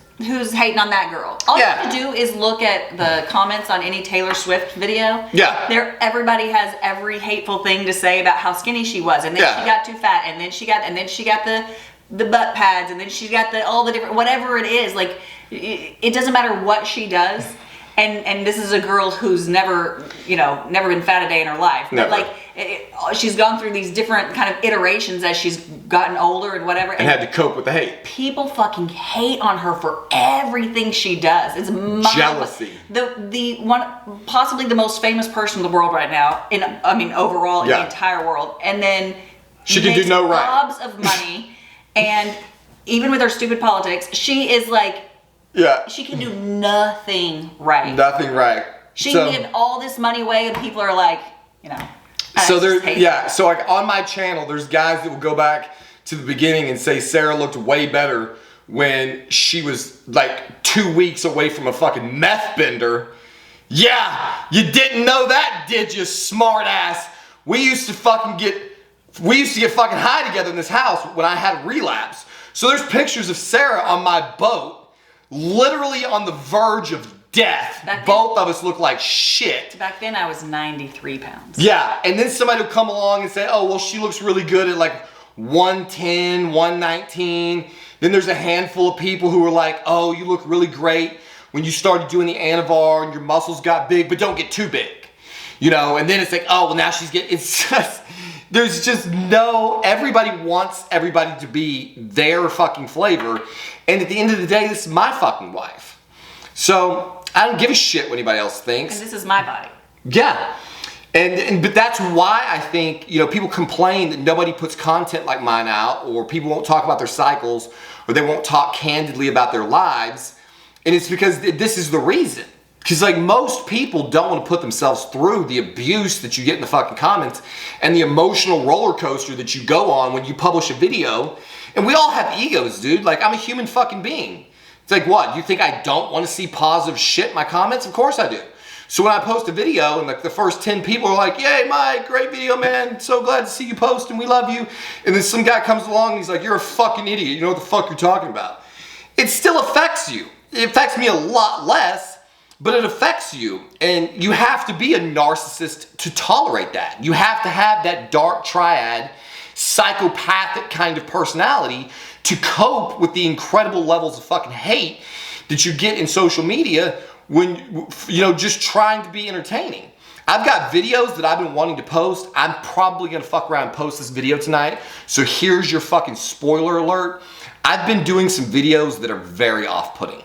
hating on that girl. All you have to do is look at the comments on any Taylor Swift video. Yeah. Everybody has every hateful thing to say about how skinny she was, and then she got too fat, and then she got the butt pads, and then she's got all the different, whatever it is. Like, it doesn't matter what she does. And this is a girl who's never been fat a day in her life. But Never. She's gone through these different kind of iterations as she's gotten older and whatever. And had to cope with the hate. People fucking hate on her for everything she does. It's jealousy. The one, possibly the most famous person in the world right now. Overall in the entire world. And then she can do no right. Gobs of money, and even with her stupid politics, she is like. Yeah. She can do nothing right. Nothing right. She can give all this money away, and people are like, So like on my channel, there's guys that will go back to the beginning and say Sarah looked way better when she was like 2 weeks away from a fucking meth bender. Yeah, you didn't know that, did you, smart ass? We used to get fucking high together in this house when I had a relapse. So there's pictures of Sarah on my boat. Literally on the verge of death. Both of us look like shit. Back then I was 93 pounds. Yeah, and then somebody would come along and say, oh, well, she looks really good at like 110, 119. Then there's a handful of people who are like, oh, you look really great when you started doing the Anavar and your muscles got big, but don't get too big. And then it's like, oh, well, now she's getting, it's just, there's just everybody wants everybody to be their fucking flavor. And at the end of the day, this is my fucking wife. So I don't give a shit what anybody else thinks. And this is my body. Yeah. But that's why I think, people complain that nobody puts content like mine out, or people won't talk about their cycles, or they won't talk candidly about their lives. And it's because this is the reason. Because like most people don't want to put themselves through the abuse that you get in the fucking comments and the emotional roller coaster that you go on when you publish a video. And we all have egos, dude. Like, I'm a human fucking being. It's like, what? You think I don't want to see positive shit in my comments? Of course I do. So when I post a video and like the first 10 people are like, yay, Mike, great video, man. So glad to see you post and we love you. And then some guy comes along and he's like, you're a fucking idiot. You know what the fuck you're talking about. It still affects you. It affects me a lot less, but it affects you. And you have to be a narcissist to tolerate that. You have to have that dark triad, psychopathic kind of personality to cope with the incredible levels of fucking hate that you get in social media when, just trying to be entertaining. I've got videos that I've been wanting to post. I'm probably gonna fuck around and post this video tonight. So here's your fucking spoiler alert. I've been doing some videos that are very off-putting.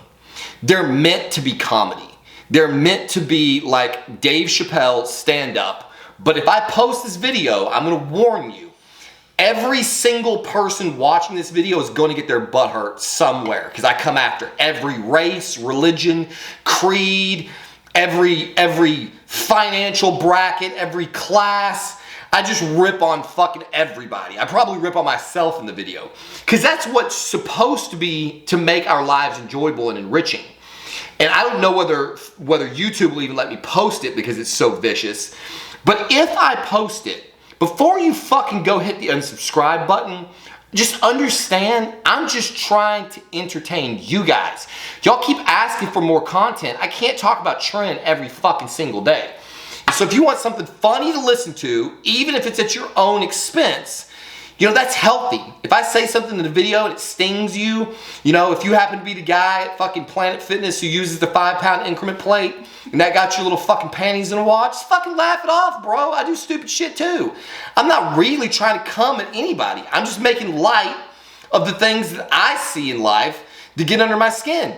They're meant to be comedy. They're meant to be like Dave Chappelle stand-up. But if I post this video, I'm gonna warn you, every single person watching this video is going to get their butt hurt somewhere, because I come after every race, religion, creed, every financial bracket, every class. I just rip on fucking everybody. I probably rip on myself in the video, because that's what's supposed to be to make our lives enjoyable and enriching. And I don't know whether YouTube will even let me post it because it's so vicious. But if I post it, before you fucking go hit the unsubscribe button, just understand I'm just trying to entertain you guys. Y'all keep asking for more content. I can't talk about Trent every fucking single day. So if you want something funny to listen to, even if it's at your own expense, that's healthy. If I say something in the video and it stings you, if you happen to be the guy at fucking Planet Fitness who uses the 5-pound increment plate and that got your little fucking panties in a wad, just fucking laugh it off, bro. I do stupid shit too. I'm not really trying to come at anybody. I'm just making light of the things that I see in life that get under my skin.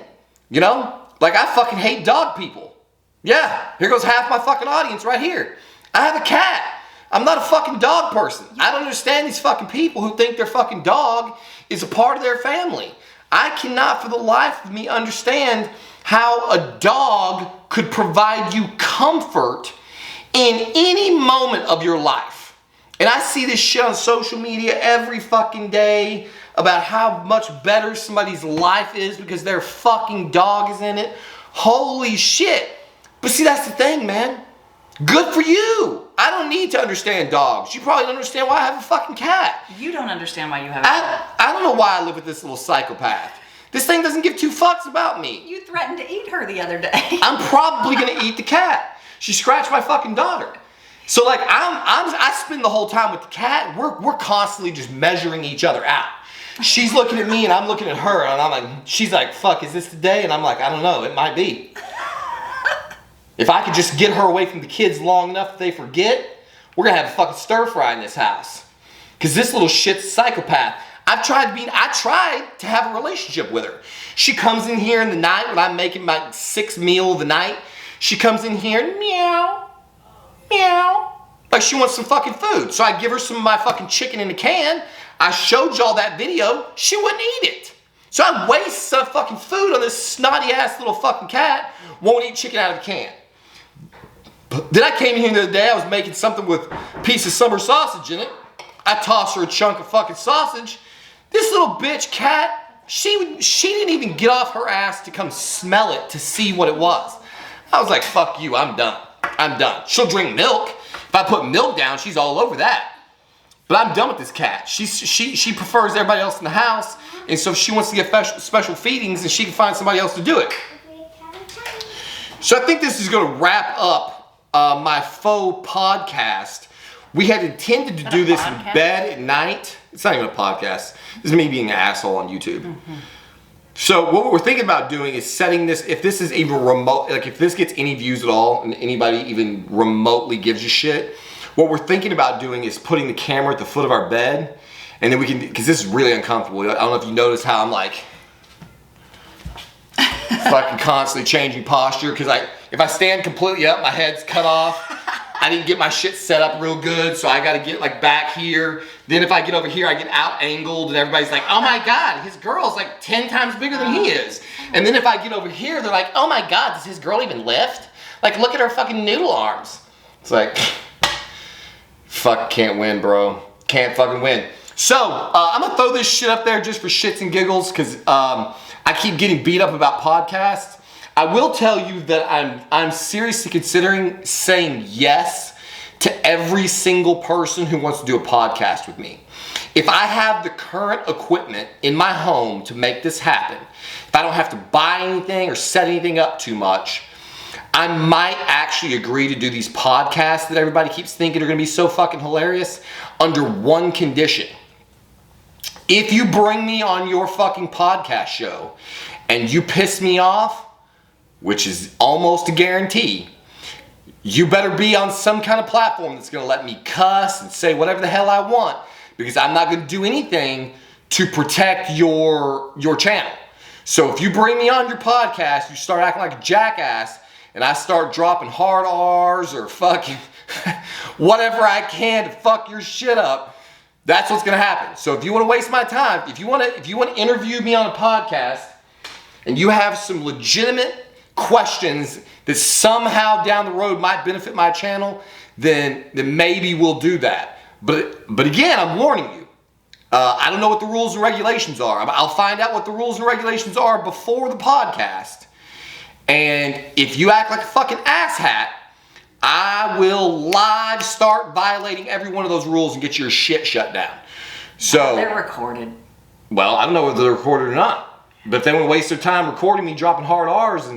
Like I fucking hate dog people. Yeah, here goes half my fucking audience right here. I have a cat. I'm not a fucking dog person. I don't understand these fucking people who think their fucking dog is a part of their family. I cannot for the life of me understand how a dog could provide you comfort in any moment of your life. And I see this shit on social media every fucking day about how much better somebody's life is because their fucking dog is in it. Holy shit. But see, that's the thing, man. Good for you. I don't need to understand dogs. You probably don't understand why I have a fucking cat. You don't understand why you have a cat. I don't know why I live with this little psychopath. This thing doesn't give two fucks about me. You threatened to eat her the other day. I'm probably gonna eat the cat. She scratched my fucking daughter. So like I spend the whole time with the cat. We're constantly just measuring each other out. She's looking at me and I'm looking at her and I'm like, she's like, fuck, is this today? And I'm like, I don't know, it might be. If I could just get her away from the kids long enough that they forget, we're gonna have a fucking stir fry in this house. Cause this little shit's a psychopath. I tried to have a relationship with her. She comes in here in the night when I'm making my 6th meal of the night. She comes in here and meow, meow. Like she wants some fucking food. So I give her some of my fucking chicken in a can. I showed y'all that video. She wouldn't eat it. So I waste some fucking food on this snotty ass little fucking cat. Won't eat chicken out of the can. Then I came here the other day, I was making something with a piece of summer sausage in it. I tossed her a chunk of fucking sausage. This little bitch cat, she didn't even get off her ass to come smell it to see what it was. I was like, fuck you, I'm done. I'm done. She'll drink milk. If I put milk down, she's all over that. But I'm done with this cat. She prefers everybody else in the house, and so if she wants to get special feedings, and she can find somebody else to do it. So I think this is gonna wrap up my faux podcast. We had intended to do this in bed at night. It's not even a podcast. This is me being an asshole on YouTube. Mm-hmm. So what we're thinking about doing is setting this, if this is even remote, like if this gets any views at all and anybody even remotely gives a shit, what we're thinking about doing is putting the camera at the foot of our bed, and then we can, because this is really uncomfortable. I don't know if you notice how I'm like fucking constantly changing posture, because if I stand completely up, my head's cut off. I didn't get my shit set up real good, so I gotta get like back here. Then if I get over here, I get out angled and everybody's like, oh my God, his girl's like 10 times bigger than he is. And then if I get over here, they're like, oh my God, does his girl even lift? Like, look at her fucking noodle arms. It's like, fuck, can't win, bro. Can't fucking win. So, I'm gonna throw this shit up there just for shits and giggles, because I keep getting beat up about podcasts. I will tell you that I'm seriously considering saying yes to every single person who wants to do a podcast with me. If I have the current equipment in my home to make this happen, if I don't have to buy anything or set anything up too much, I might actually agree to do these podcasts that everybody keeps thinking are gonna be so fucking hilarious under one condition. If you bring me on your fucking podcast show and you piss me off, which is almost a guarantee, you better be on some kind of platform that's gonna let me cuss and say whatever the hell I want, because I'm not gonna do anything to protect your channel. So if you bring me on your podcast, you start acting like a jackass, and I start dropping hard R's or fucking whatever I can to fuck your shit up, that's what's gonna happen. So if you wanna waste my time, if you wanna interview me on a podcast, and you have some legitimate questions that somehow down the road might benefit my channel, then maybe we'll do that. But again, I'm warning you. I don't know what the rules and regulations are. I'll find out what the rules and regulations are before the podcast. And if you act like a fucking asshat, I will live start violating every one of those rules and get your shit shut down. So they're recorded. Well, I don't know whether they're recorded or not. But if they want to waste their time recording me dropping hard R's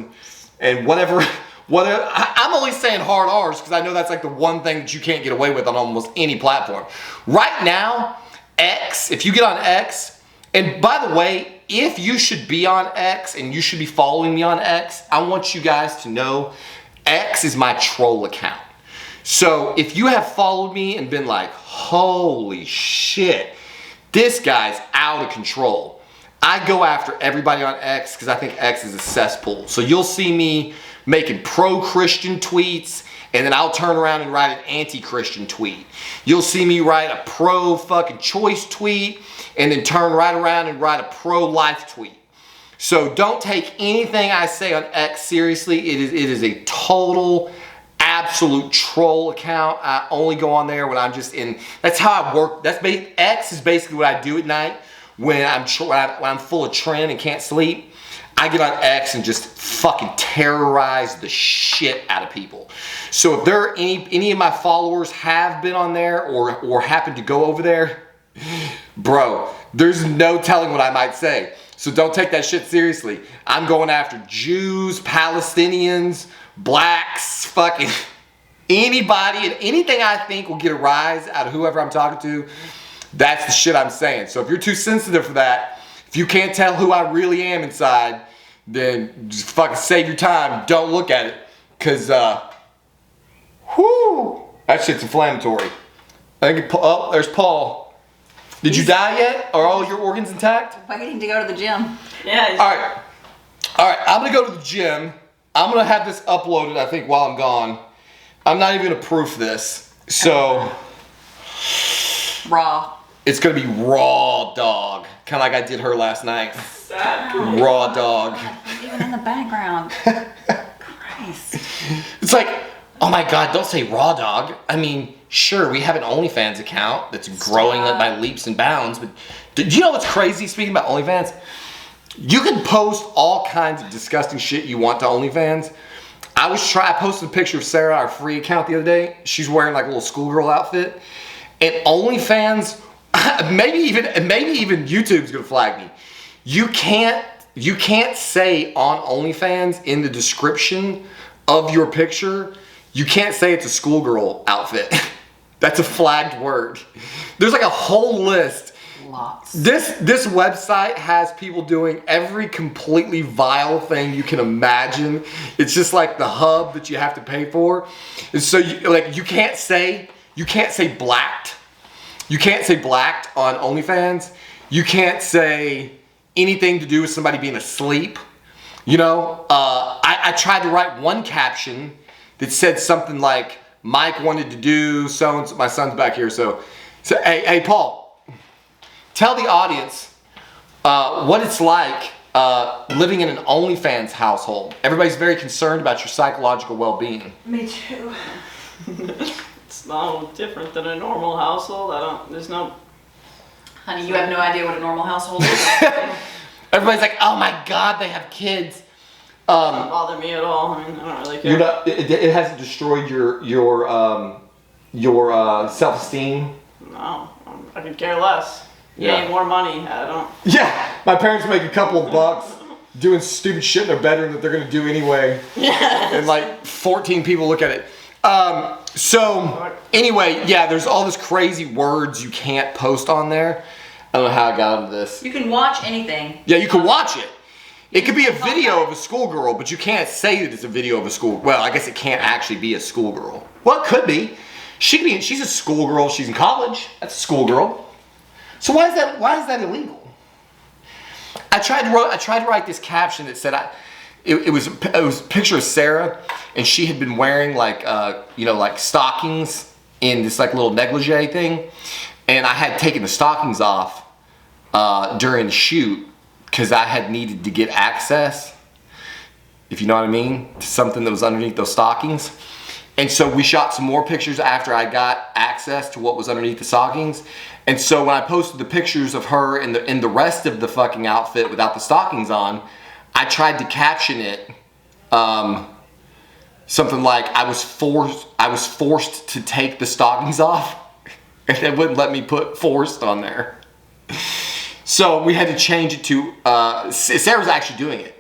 and whatever, I'm only saying hard R's because I know that's like the one thing that you can't get away with on almost any platform. Right now, X, if you get on X, and by the way, if you should be on X and you should be following me on X, I want you guys to know X is my troll account. So if you have followed me and been like, holy shit, this guy's out of control, I go after everybody on X because I think X is a cesspool. So you'll see me making pro-Christian tweets, and then I'll turn around and write an anti-Christian tweet. You'll see me write a pro-fucking choice tweet, and then turn right around and write a pro-life tweet. So don't take anything I say on X seriously. It is a total absolute troll account. I only go on there when I'm just in. That's how I work. X is basically what I do at night when I'm full of trend and can't sleep. I get on X and just fucking terrorize the shit out of people. So if there are any of my followers have been on there or happen to go over there, bro, there's no telling what I might say. So don't take that shit seriously. I'm going after Jews, Palestinians, blacks, fucking anybody and anything I think will get a rise out of whoever I'm talking to. That's the shit I'm saying. So if you're too sensitive for that, if you can't tell who I really am inside, then just fucking save your time. Don't look at it. Cause whoo, that shit's inflammatory. I think oh, there's Paul. Did you die yet? Are all your organs intact? Waiting to go to the gym. Yeah. All right, I'm gonna go to the gym. I'm gonna have this uploaded, I think, while I'm gone. I'm not even gonna proof this. So Raw. it's gonna be raw dog. Kinda like I did her last night. Sad. Raw dog. Even in the background. Christ. It's like, oh my God, don't say raw dog. I mean, sure, we have an OnlyFans account that's growing by leaps and bounds, but do you know what's crazy, speaking about OnlyFans? You can post all kinds of disgusting shit you want to OnlyFans. I posted a picture of Sarah, our free account, the other day. She's wearing like a little schoolgirl outfit. And OnlyFans, maybe even YouTube's gonna flag me. You can't say on OnlyFans in the description of your picture, you can't say it's a schoolgirl outfit. That's a flagged word. There's like a whole list. Lots. This website has people doing every completely vile thing you can imagine. It's just like the hub that you have to pay for. And so you can't say blacked. You can't say blacked on OnlyFans. You can't say anything to do with somebody being asleep. You know, I tried to write one caption that said something like, Mike wanted to do so-and-so. My son's back here, so hey Paul, tell the audience what it's like living in an OnlyFans household. Everybody's very concerned about your psychological well-being. Me too. It's no different than a normal household. There's no... Honey, you have no idea what a normal household is. Everybody's like, oh my God, they have kids. Doesn't bother me at all. I mean, I don't really care. It hasn't destroyed your self-esteem. No, I could care less. You need more money. I don't. Yeah, my parents make a couple of bucks doing stupid shit in their bedroom that they're gonna do anyway. Yeah. And like 14 people look at it. So anyway, yeah, there's all this crazy words you can't post on there. I don't know how I got into this. You can watch anything. Yeah, you can watch it. It could be a video of a schoolgirl, but you can't say that it's a video of a school. Well, I guess it can't actually be a schoolgirl. Well, it could be. She's a schoolgirl. She's in college. That's a schoolgirl. So why is that illegal? I tried to write this caption that said it was a picture of Sarah, and she had been wearing like like stockings in this like little negligee thing, and I had taken the stockings off during the shoot because I had needed to get access, if you know what I mean, to something that was underneath those stockings. And so we shot some more pictures after I got access to what was underneath the stockings. And so when I posted the pictures of her in the rest of the fucking outfit without the stockings on, I tried to caption it something like I was forced to take the stockings off, and they wouldn't let me put forced on there. So we had to change it to Sarah's actually doing it.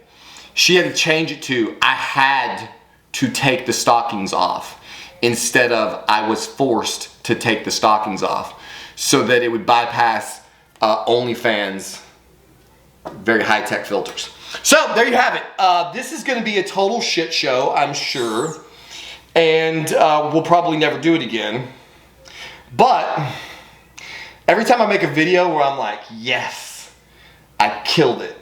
She had to change it to I had to take the stockings off instead of I was forced to take the stockings off, so that it would bypass OnlyFans very high-tech filters. So there you have it. This is going to be a total shit show, I'm sure, and we'll probably never do it again. But every time I make a video where I'm like, yes, I killed it,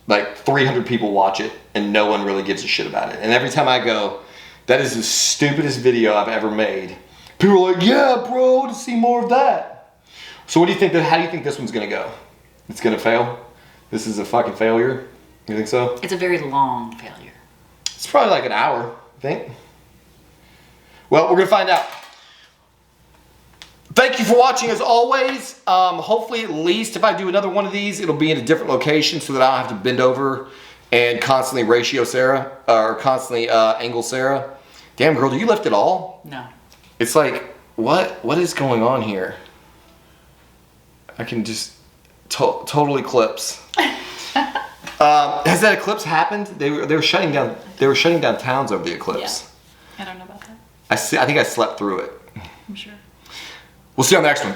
like 300 people watch it and no one really gives a shit about it. And every time I go, that is the stupidest video I've ever made, people are like, yeah, bro, to see more of that. So what do you think? How do you think this one's gonna go? It's gonna fail? This is a fucking failure? You think so? It's a very long failure. It's probably like an hour, I think. Well, we're gonna find out. Thank you for watching as always. Hopefully at least if I do another one of these, it'll be in a different location so that I don't have to bend over and constantly ratio Sarah, or constantly angle Sarah. Damn girl, do you lift it all? No. It's like, what is going on here? I can just total eclipse. Has that eclipse happened? They were shutting down. They were shutting down towns over the eclipse. Yeah. I don't know about that. I think I slept through it. I'm sure. We'll see you on the next one.